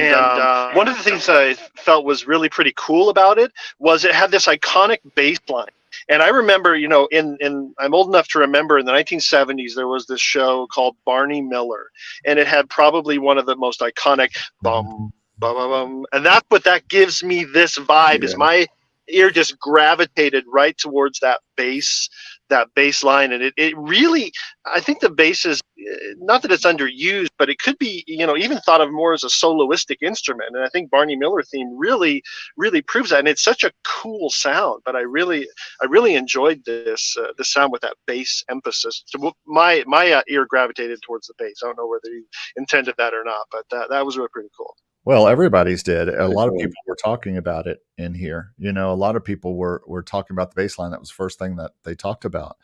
one of the things I felt was really pretty cool about it was it had this iconic bass line. And I remember, I'm old enough to remember in the 1970s, there was this show called Barney Miller. And it had probably one of the most iconic bum, bum, bum, bum. And that's what that gives me this vibe, is my ear just gravitated right towards that bass line. And it really, I think the bass is, not that it's underused, but it could be, even thought of more as a soloistic instrument. And I think Barney Miller theme really, really proves that. And it's such a cool sound, but I really enjoyed this sound with that bass emphasis. So my ear gravitated towards the bass. I don't know whether you intended that or not, but that was really pretty cool. Well, everybody's did. A lot of people were talking about it in here. A lot of people were talking about the bass line. That was the first thing that they talked about.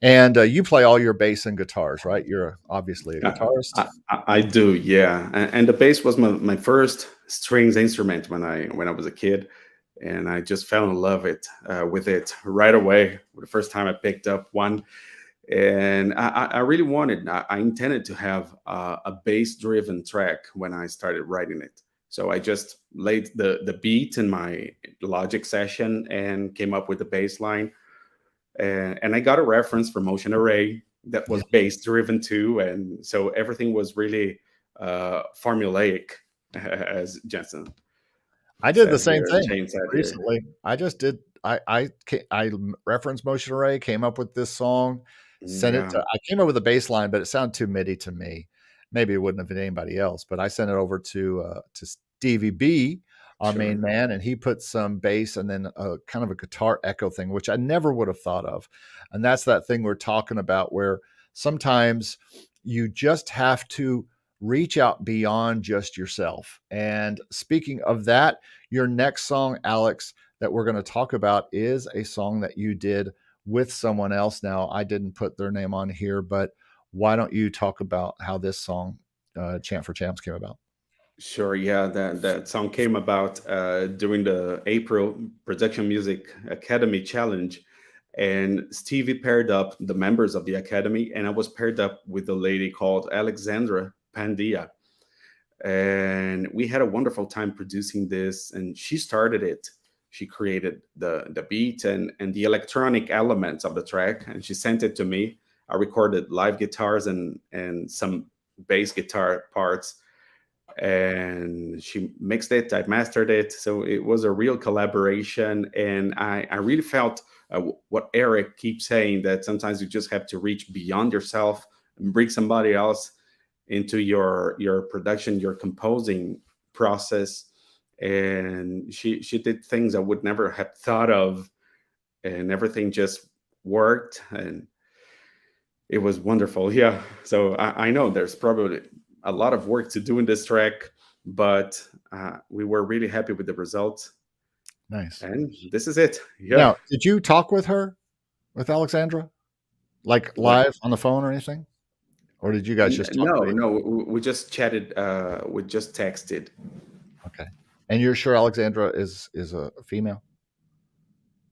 And you play all your bass and guitars, right? You're obviously a guitarist. I do, yeah. And the bass was my first strings instrument when I was a kid, and I just fell in love with it right away. The first time I picked up one, and I really wanted. I intended to have a bass-driven track when I started writing it. So I just laid the beat in my Logic session and came up with the bass line. And I got a reference from Motion Array that was bass driven too, and so everything was really formulaic, as Jensen. I did the same thing recently. I just did. I referenced Motion Array, came up with this song, sent it. I came up with a bass line, but it sounded too MIDI to me. Maybe it wouldn't have been anybody else, but I sent it over to Stevie B, our main man, and he put some bass and then a kind of a guitar echo thing, which I never would have thought of. And that's that thing we're talking about, where sometimes you just have to reach out beyond just yourself. And speaking of that, your next song, Alex, that we're going to talk about is a song that you did with someone else. Now, I didn't put their name on here, but why don't you talk about how this song, Chant for Champs, came about? Sure, yeah, that song came about during the April Production Music Academy Challenge. And Stevie paired up the members of the academy, and I was paired up with a lady called Alexandra Pandia. And we had a wonderful time producing this. And she started it. She created the beat and the electronic elements of the track, and she sent it to me. I recorded live guitars and some bass guitar parts, and she mixed it. I mastered it. So it was a real collaboration. And I really felt what Eric keeps saying, that sometimes you just have to reach beyond yourself and bring somebody else into your production, your composing process. And she did things I would never have thought of, and everything just worked, and it was wonderful. Yeah. So I know there's probably a lot of work to do in this track, but we were really happy with the results. Nice. And this is it. Yeah. Now, did you talk with her, with Alexandra, like live on the phone or anything? Or did you guys just talk? No, we just chatted. We just texted. Okay. And you're sure Alexandra is a female?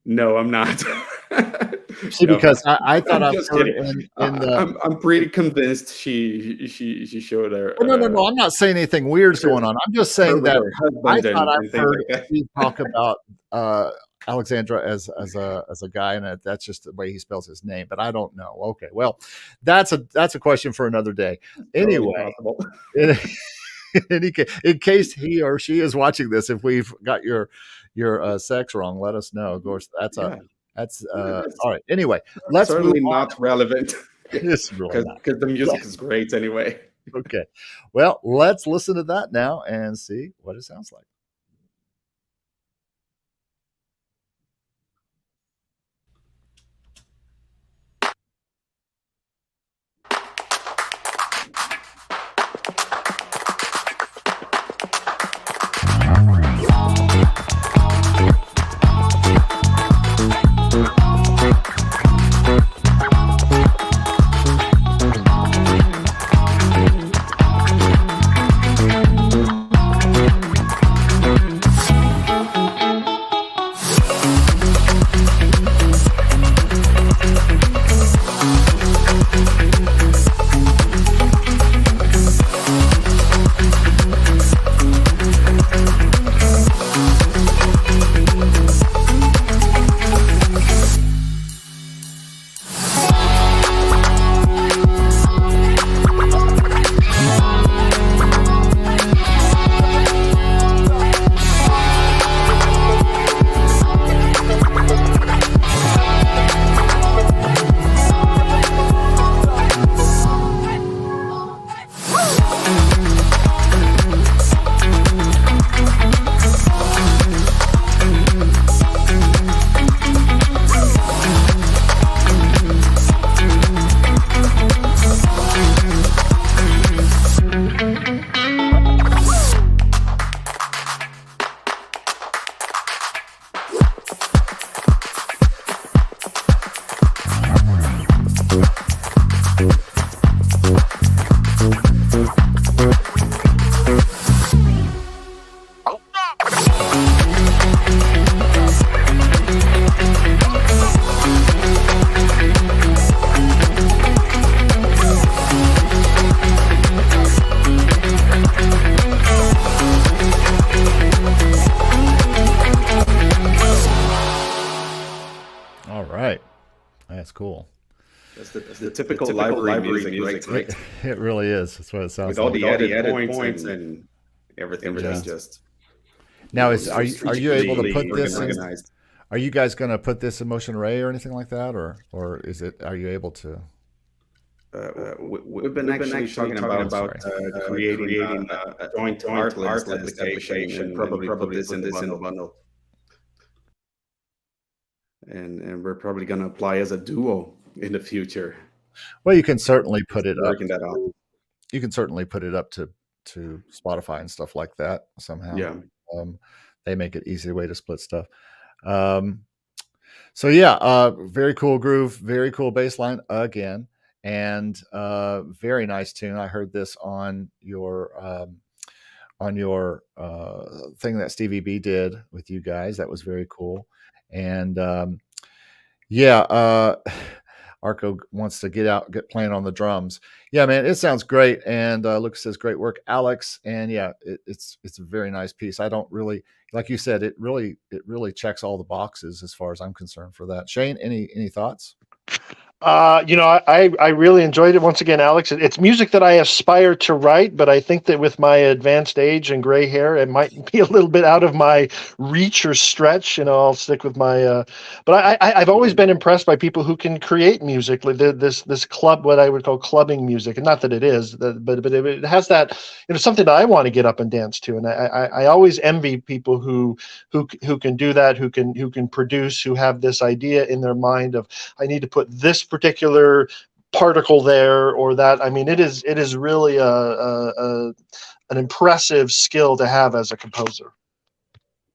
No, I'm not. See, No, because I thought I'm I've just heard kidding. in the. I'm pretty convinced she showed her. Oh, no. I'm not saying anything weird's going on. I'm just saying that I thought I've heard Steve talk about Alexandra as a guy, and that's just the way he spells his name. But I don't know. Okay, well, that's a question for another day. Anyway, in case he or she is watching this, if we've got your sex wrong, let us know. Of course, that's all right. Anyway, let's certainly not relevant. It's really not, because the music is great anyway. Okay, well, let's listen to that now and see what it sounds like. That's cool. That's the typical library music, right? It really is. That's what it sounds like. With all the added points and everything. Just now, are you able to put this in? Are you guys going to put this in Motion Array or anything like that, or is it? Are you able to? We've been actually talking about creating a joint art list application, probably put this in the bundle. And we're probably going to apply as a duo in the future. Well, you can certainly put it up. That out. You can certainly put it up to Spotify and stuff like that somehow. Yeah. They make it easy way to split stuff. So yeah, very cool groove, very cool bass line again, and very nice tune. I heard this on your thing that Stevie B did with you guys. That was very cool. And Yeah, Arco wants to get playing on the drums. Yeah, man, it sounds great. And Lucas says, great work, Alex. And yeah, it's a very nice piece. I don't really, like you said, it really checks all the boxes as far as I'm concerned for that. Shane, any thoughts? I really enjoyed it. Once again, Alex, it's music that I aspire to write, but I think that with my advanced age and gray hair, it might be a little bit out of my reach or stretch. I'll stick with my. But I've always been impressed by people who can create music, like this club, what I would call clubbing music, and not that it is, but it has that, something that I want to get up and dance to, and I always envy people who can do that, who can produce, who have this idea in their mind of, I need to put this particular particle there or that. I mean, it is really an impressive skill to have as a composer.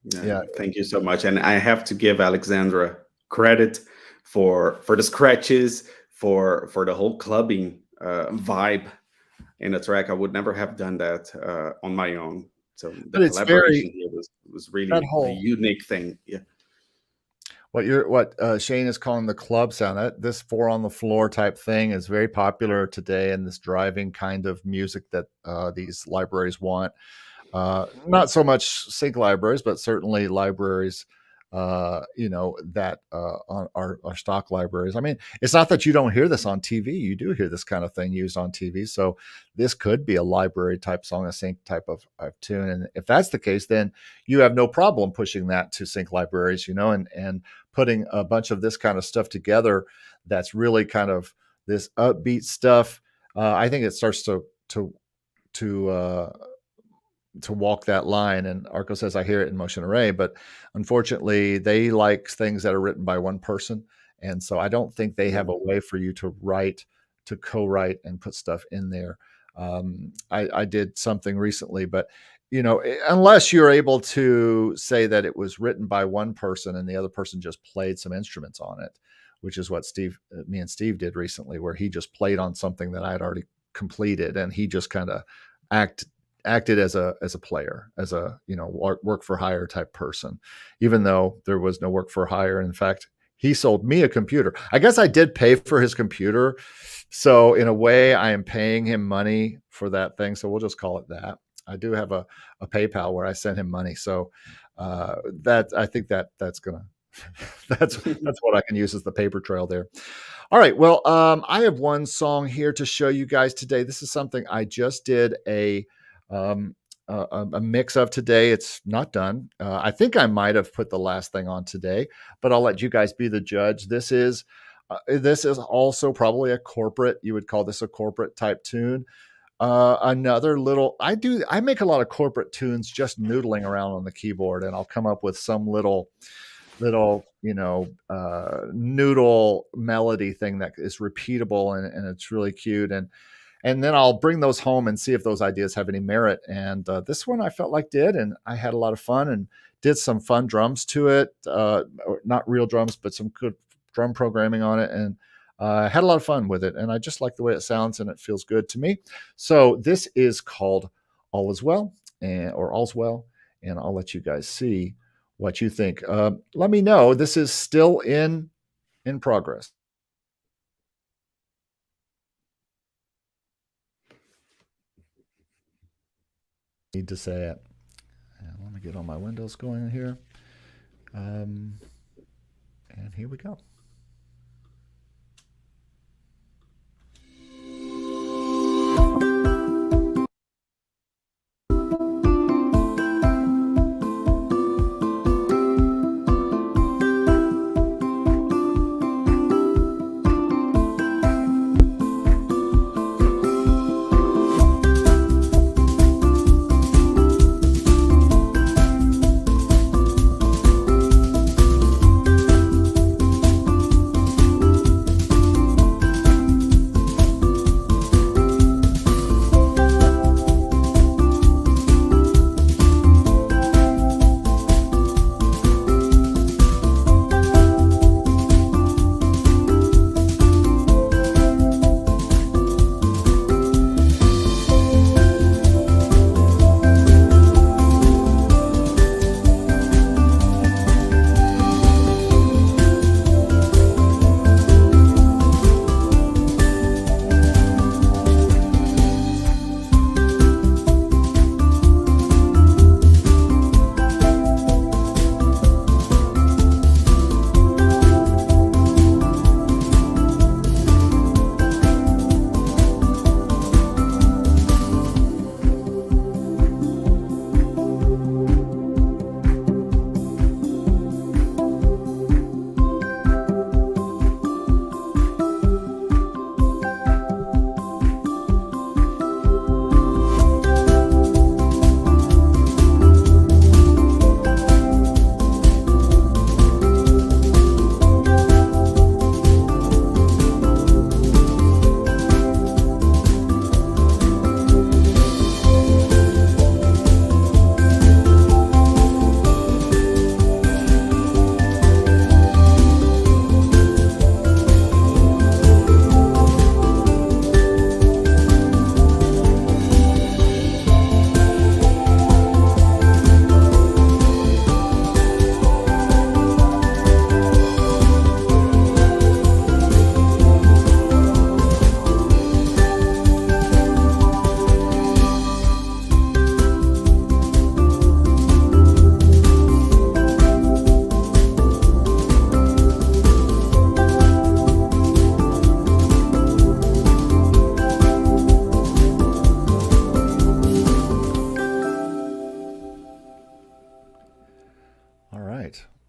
Yeah, thank you so much. And I have to give Alexandra credit for the scratches, for the whole clubbing vibe in the track. I would never have done that on my own. So the collaboration here was really a unique thing. Yeah. What Shane is calling the club sound, this 4 on the floor type thing is very popular today, and this driving kind of music that these libraries want. Not so much sync libraries, but certainly libraries, that are stock libraries. I mean, it's not that you don't hear this on TV. You do hear this kind of thing used on TV. So this could be a library type song, a sync type of tune. And if that's the case, then you have no problem pushing that to sync libraries, and putting a bunch of this kind of stuff together. That's really kind of this upbeat stuff. I think it starts to walk that line. And Arco says, I hear it in Motion Array, but unfortunately they like things that are written by one person. And so I don't think they have a way for you to co-write and put stuff in there. I did something recently, but unless you're able to say that it was written by one person and the other person just played some instruments on it, which is what me and Steve did recently, where he just played on something that I had already completed, and he just kind of acted as a player, as a work for hire type person, even though there was no work for hire. In fact, he sold me a computer. I guess I did pay for his computer, so in a way I am paying him money for that thing, so we'll just call it that. I do have a PayPal where I send him money, so that I think that's gonna that's what I can use as the paper trail there. All right, well, I have one song here to show you guys today. This is something I just did a mix of today. It's not done. I think I might have put the last thing on today, but I'll let you guys be the judge. This is also probably you would call this a corporate type tune. Another little, I make a lot of corporate tunes just noodling around on the keyboard, and I'll come up with some little noodle melody thing that is repeatable and it's really cute. And then I'll bring those home and see if those ideas have any merit. And this one I felt like did, and I had a lot of fun and did some fun drums to it. Not real drums, but some good drum programming on it. And had a lot of fun with it. And I just like the way it sounds, and it feels good to me. So this is called All Is Well, or All's Well. And I'll let you guys see what you think. Let me know. This is still in progress. Need to say it. Let me get all my windows going here. And here we go.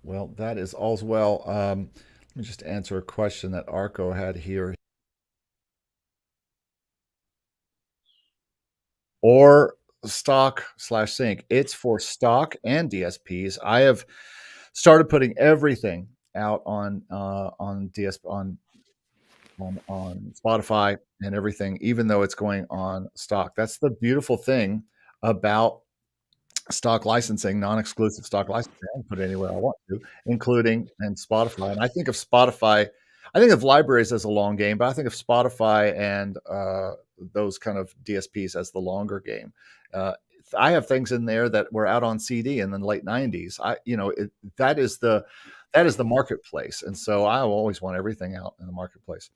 Well, that is all's well. Let me just answer a question that Arco had here. Or stock/sync. It's for stock and DSPs. I have started putting everything out on DS on Spotify and everything, even though it's going on stock. That's the beautiful thing about stock licensing, non-exclusive stock licensing. I can put it anywhere I want to, including in Spotify. And I think of Spotify, I think of libraries as a long game, but I think of Spotify and those kind of DSPs as the longer game. I have things in there that were out on CD in the late '90s. That is the marketplace, and so I always want everything out in the marketplace.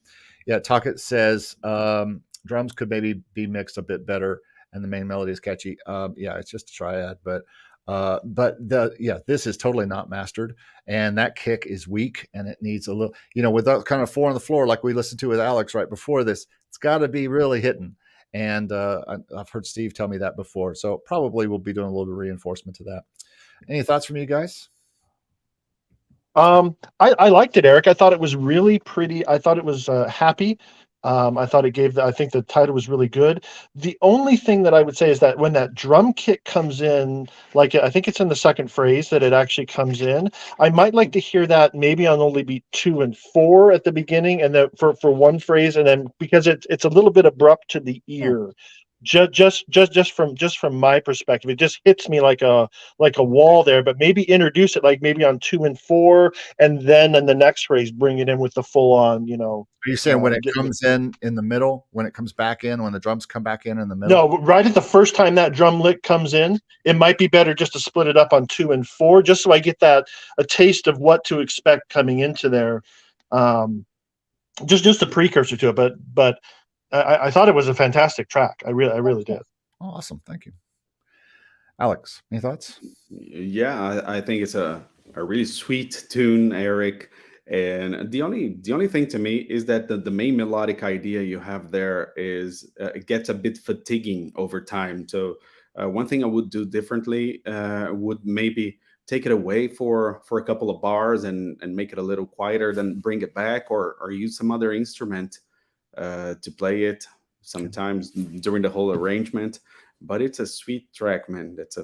Yeah, Talkit says drums could maybe be mixed a bit better and the main melody is catchy. Yeah, it's just a triad, but this is totally not mastered, and that kick is weak, and it needs a little, with that kind of 4 on the floor like we listened to with Alex right before this. It's got to be really hitting, and I've heard Steve tell me that before, so probably we'll be doing a little bit of reinforcement to that. Any thoughts from you guys? I liked it, Eric. I thought it was really pretty. I thought it was happy. I thought it gave I think the title was really good. The only thing that I would say is that when that drum kit comes in, like I think it's in the second phrase that it actually comes in, I might like to hear that maybe on only beat 2 and 4 at the beginning, and then for one phrase, and then because it's a little bit abrupt to the ear. Just from my perspective, it just hits me like a wall there. But maybe introduce it like maybe on 2 and 4, and then in the next phrase bring it in with the full on. Are you saying when it comes in the middle, when it comes back in, when the drums come back in the middle? No, right at the first time that drum lick comes in, it might be better just to split it up on 2 and 4, just so I get a taste of what to expect coming into there. Just a precursor to it, but. I thought it was a fantastic track. I really did. Oh, awesome. Thank you. Alex, any thoughts? Yeah, I think it's a really sweet tune, Eric. And the only thing to me is that the main melodic idea you have there is it gets a bit fatiguing over time. So one thing I would do differently would maybe take it away for a couple of bars and make it a little quieter, then bring it back, or use some other instrument to play it sometimes during the whole arrangement. But it's a sweet track, man. It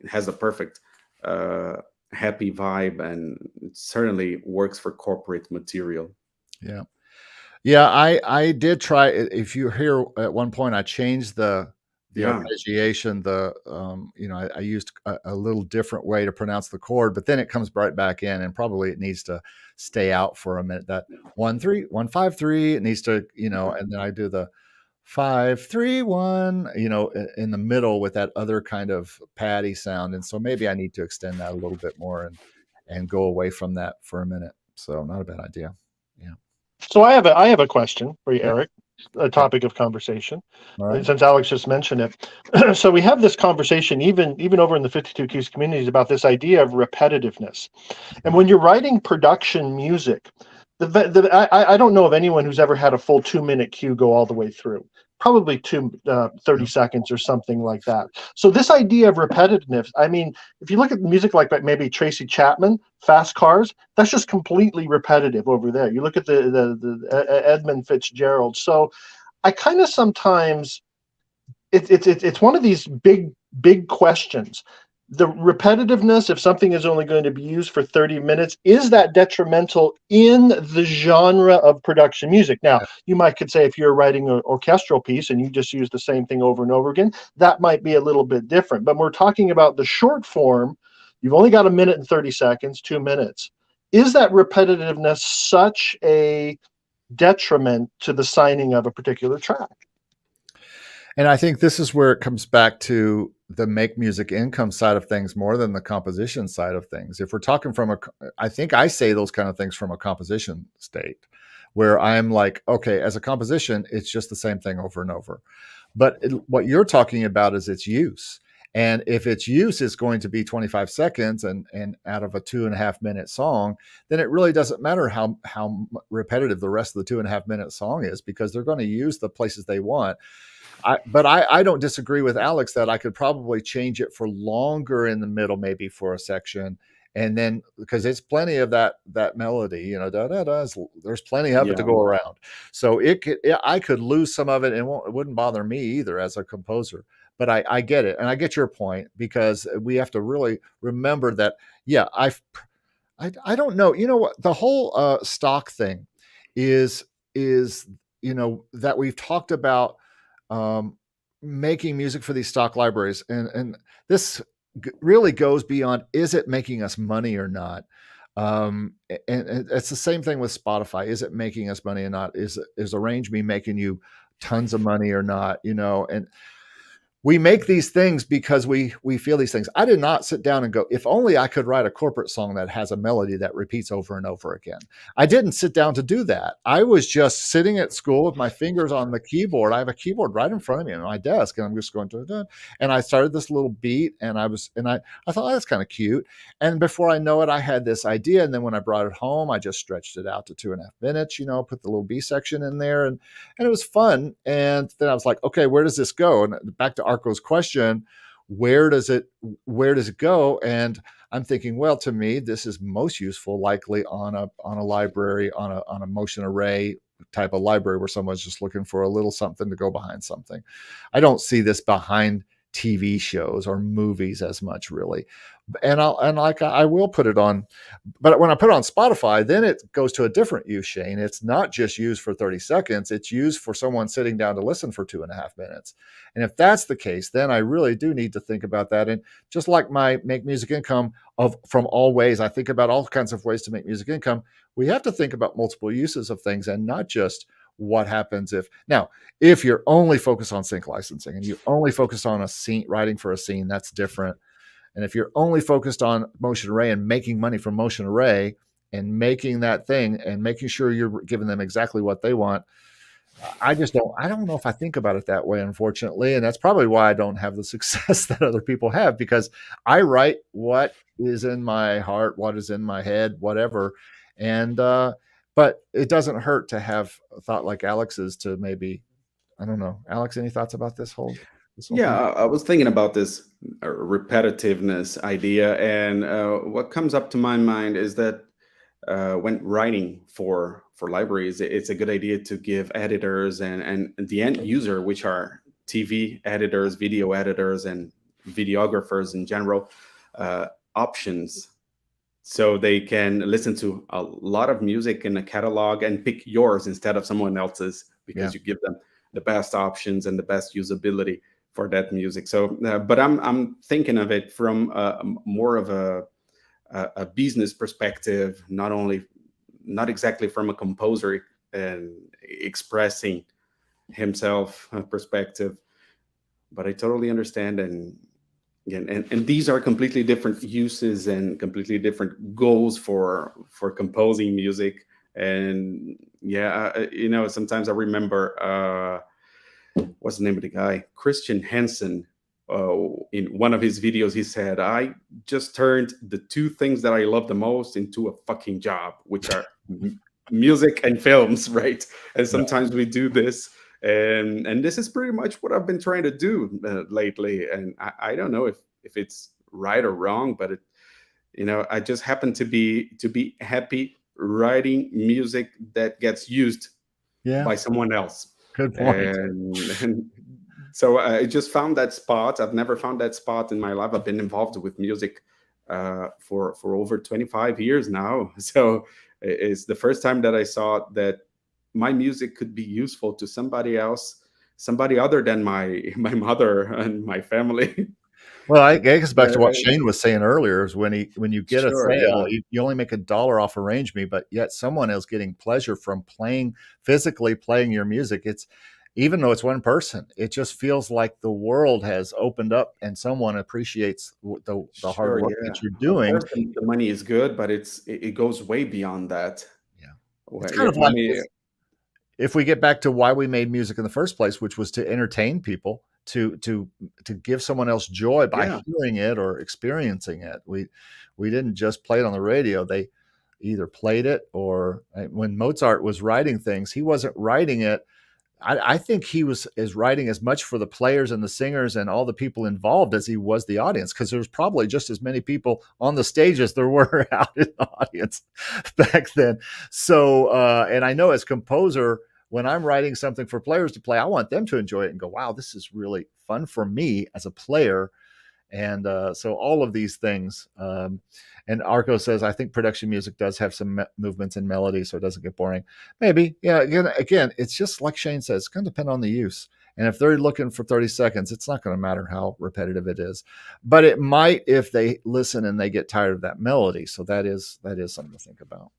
has a perfect happy vibe, and it certainly works for corporate material. Yeah, I did try. If you hear at one point, I changed the arpeggiation. I used a little different way to pronounce the chord, but then it comes right back in, and probably it needs to stay out for a minute. That 1-3-1-5-3, it needs to, and then I do the 5-3-1, in the middle with that other kind of patty sound, and so maybe I need to extend that a little bit more and go away from that for a minute. So not a bad idea. Yeah. So I have a question for you, Eric. A topic of conversation, right. Since Alex just mentioned it. So we have this conversation even over in the 52 Keys communities about this idea of repetitiveness. And when you're writing production music, I don't know of anyone who's ever had a full 2-minute cue go all the way through. Probably 30 seconds or something like that. So this idea of repetitiveness, I mean, if you look at music like maybe Tracy Chapman, Fast Cars, that's just completely repetitive over there. You look at the Edmund Fitzgerald. So I kind of sometimes, it's one of these big questions. The repetitiveness, if something is only going to be used for 30 minutes, is that detrimental in the genre of production music? Now, you could say if you're writing an orchestral piece and you just use the same thing over and over again, that might be a little bit different. But we're talking about the short form. You've only got 1 minute and 30 seconds, 2 minutes. Is that repetitiveness such a detriment to the signing of a particular track? And I think this is where it comes back to the make music income side of things more than the composition side of things. If we're talking I think I say those kind of things from a composition state where I'm like, okay, as a composition, it's just the same thing over and over. But what you're talking about is its use. And if its use is going to be 25 seconds and out of a 2.5 minute song, then it really doesn't matter how repetitive the rest of the 2.5 minute song is, because they're going to use the places they want. But I don't disagree with Alex that I could probably change it for longer in the middle, maybe for a section, and then because it's plenty of that melody, da da da, there's plenty of it to Yeah. go around. So I could lose some of it, and it wouldn't bother me either as a composer. But I get it, and I get your point, because we have to really remember that. Yeah, I don't know. You know what? The whole stock thing is that we've talked about, um, making music for these stock libraries, and this really goes beyond, is it making us money or not? And it's the same thing with Spotify. Is it making us money or not? Is Arrange Me making you tons of money or not? And we make these things because we feel these things. I did not sit down and go, if only I could write a corporate song that has a melody that repeats over and over again. I didn't sit down to do that. I was just sitting at school with my fingers on the keyboard. I have a keyboard right in front of me on my desk, and I'm just going to, and I started this little beat, and I thought, oh, that's kind of cute. And before I know it, I had this idea. And then when I brought it home, I just stretched it out to 2.5 minutes, put the little B section in there, and it was fun. And then I was like, okay, where does this go? And back to Arco's question, where does it go? And I'm thinking, well, to me, this is most useful likely on a library, on a motion array type of library, where someone's just looking for a little something to go behind something. I don't see this behind TV shows or movies as much, really. And I will put it on, but when I put it on Spotify, then it goes to a different use, Shane. It's not just used for 30 seconds. It's used for someone sitting down to listen for 2.5 minutes. And if that's the case, then I really do need to think about that. And just like my make music income from all ways, I think about all kinds of ways to make music income. We have to think about multiple uses of things, and not just what happens if you're only focused on sync licensing and you only focus on a scene, writing for a scene, that's different. And if you're only focused on motion array and making money from motion array and making that thing and making sure you're giving them exactly what they want, I don't know if I think about it that way, unfortunately. And that's probably why I don't have the success that other people have, because I write what is in my heart, what is in my head, whatever. And, but it doesn't hurt to have a thought like Alex's to maybe, I don't know. Alex, any thoughts about this whole Yeah, thing? I was thinking about this repetitiveness idea, and what comes up to my mind is that when writing for libraries, it's a good idea to give editors and the end user, which are TV editors, video editors, and videographers in general, options, so they can listen to a lot of music in a catalog and pick yours instead of someone else's, Yeah. because you give them the best options and the best usability for that music. So, but I'm thinking of it from more of a business perspective, not exactly from a composer and expressing himself perspective. But I totally understand, and these are completely different uses and completely different goals for composing music. And yeah, sometimes I remember what's the name of the guy? Christian Hansen. In one of his videos, he said, "I just turned the two things that I love the most into a fucking job, which are music and films." Right? And sometimes we do this, and this is pretty much what I've been trying to do lately. And I don't know if it's right or wrong, but I just happen to be happy writing music that gets used Yeah. by someone else. Good point. And so I just found that spot. I've never found that spot in my life. I've been involved with music for over 25 years now. So it's the first time that I saw that my music could be useful to somebody else, somebody other than my mother and my family. Well, I guess back to what Uh, Shane was saying earlier, is when you get a sure, sale, yeah. you only make $1 off Arrange Me, but yet someone is getting pleasure from physically playing your music. It's, even though it's one person, it just feels like the world has opened up and someone appreciates the hard Sure, work yeah. that you're Of doing. course, the money is good, but it goes way beyond that. Yeah. It's Well, kind yeah, of like money. if we get back to why we made music in the first place, which was to entertain people, to give someone else joy by Yeah, hearing it or experiencing it. We didn't just play it on the radio. They either played it, or when Mozart was writing things, he wasn't writing it I think he is writing as much for the players and the singers and all the people involved as he was the audience, because there was probably just as many people on the stage as there were out in the audience back then. So, and I know as composer, when I'm writing something for players to play, I want them to enjoy it and go, wow, this is really fun for me as a player. And so all of these things. And Arco says, I think production music does have some movements and melody, so it doesn't get boring. Maybe. Yeah. Again, it's just like Shane says, it's going to depend on the use. And if they're looking for 30 seconds, it's not going to matter how repetitive it is. But it might if they listen and they get tired of that melody. So that is something to think about.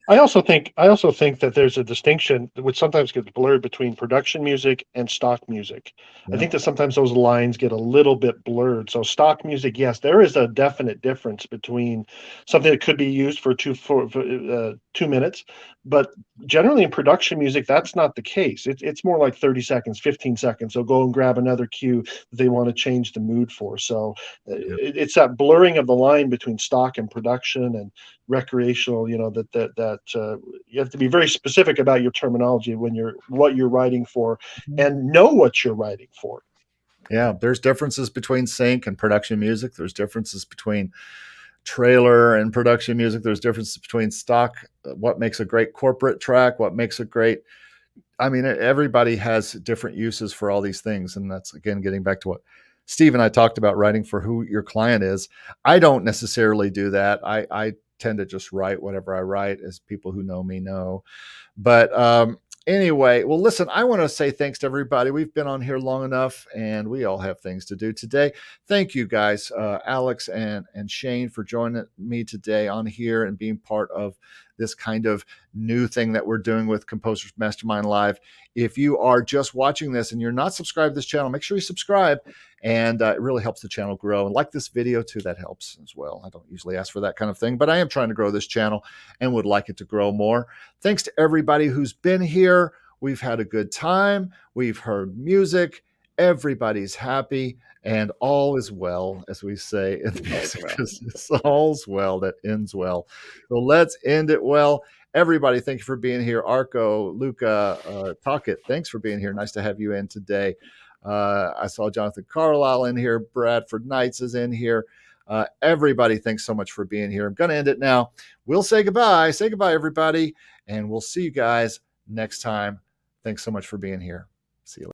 I also think that there's a distinction which sometimes gets blurred between production music and stock music. Yeah. I think that sometimes those lines get a little bit blurred. So stock music, yes, there is a definite difference between something that could be used for 2 minutes, but generally in production music, that's not the case. It's more like 30 seconds, 15 seconds. They'll go and grab another cue that they want to change the mood for. So it's that blurring of the line between stock and production and recreational, that you have to be very specific about your terminology when what you're writing for, and know what you're writing for. Yeah, there's differences between sync and production music. There's differences between trailer and production music. There's differences between stock, what makes a great corporate track, what makes a great, I mean, everybody has different uses for all these things. And that's, again, getting back to what Steve and I talked about, writing for who your client is. I don't necessarily do that. I tend to just write whatever I write, as people who know me know. But anyway, well, listen, I want to say thanks to everybody. We've been on here long enough, and we all have things to do today. Thank you guys, Alex and Shane, for joining me today on here and being part of this kind of new thing that we're doing with Composers Mastermind Live. If you are just watching this and you're not subscribed to this channel, make sure you subscribe. And it really helps the channel grow. And like this video too, that helps as well. I don't usually ask for that kind of thing, but I am trying to grow this channel and would like it to grow more. Thanks to everybody who's been here. We've had a good time. We've heard music. Everybody's happy. And all is well, as we say in the music business. All's well that ends well. So let's end it well. Everybody, thank you for being here. Arco, Luca, Talkit, thanks for being here. Nice to have you in today. I saw Jonathan Carlisle in here. Bradford Knights is in here. Everybody, thanks so much for being here. I'm going to end it now. We'll say goodbye. Say goodbye, everybody. And we'll see you guys next time. Thanks so much for being here. See you later.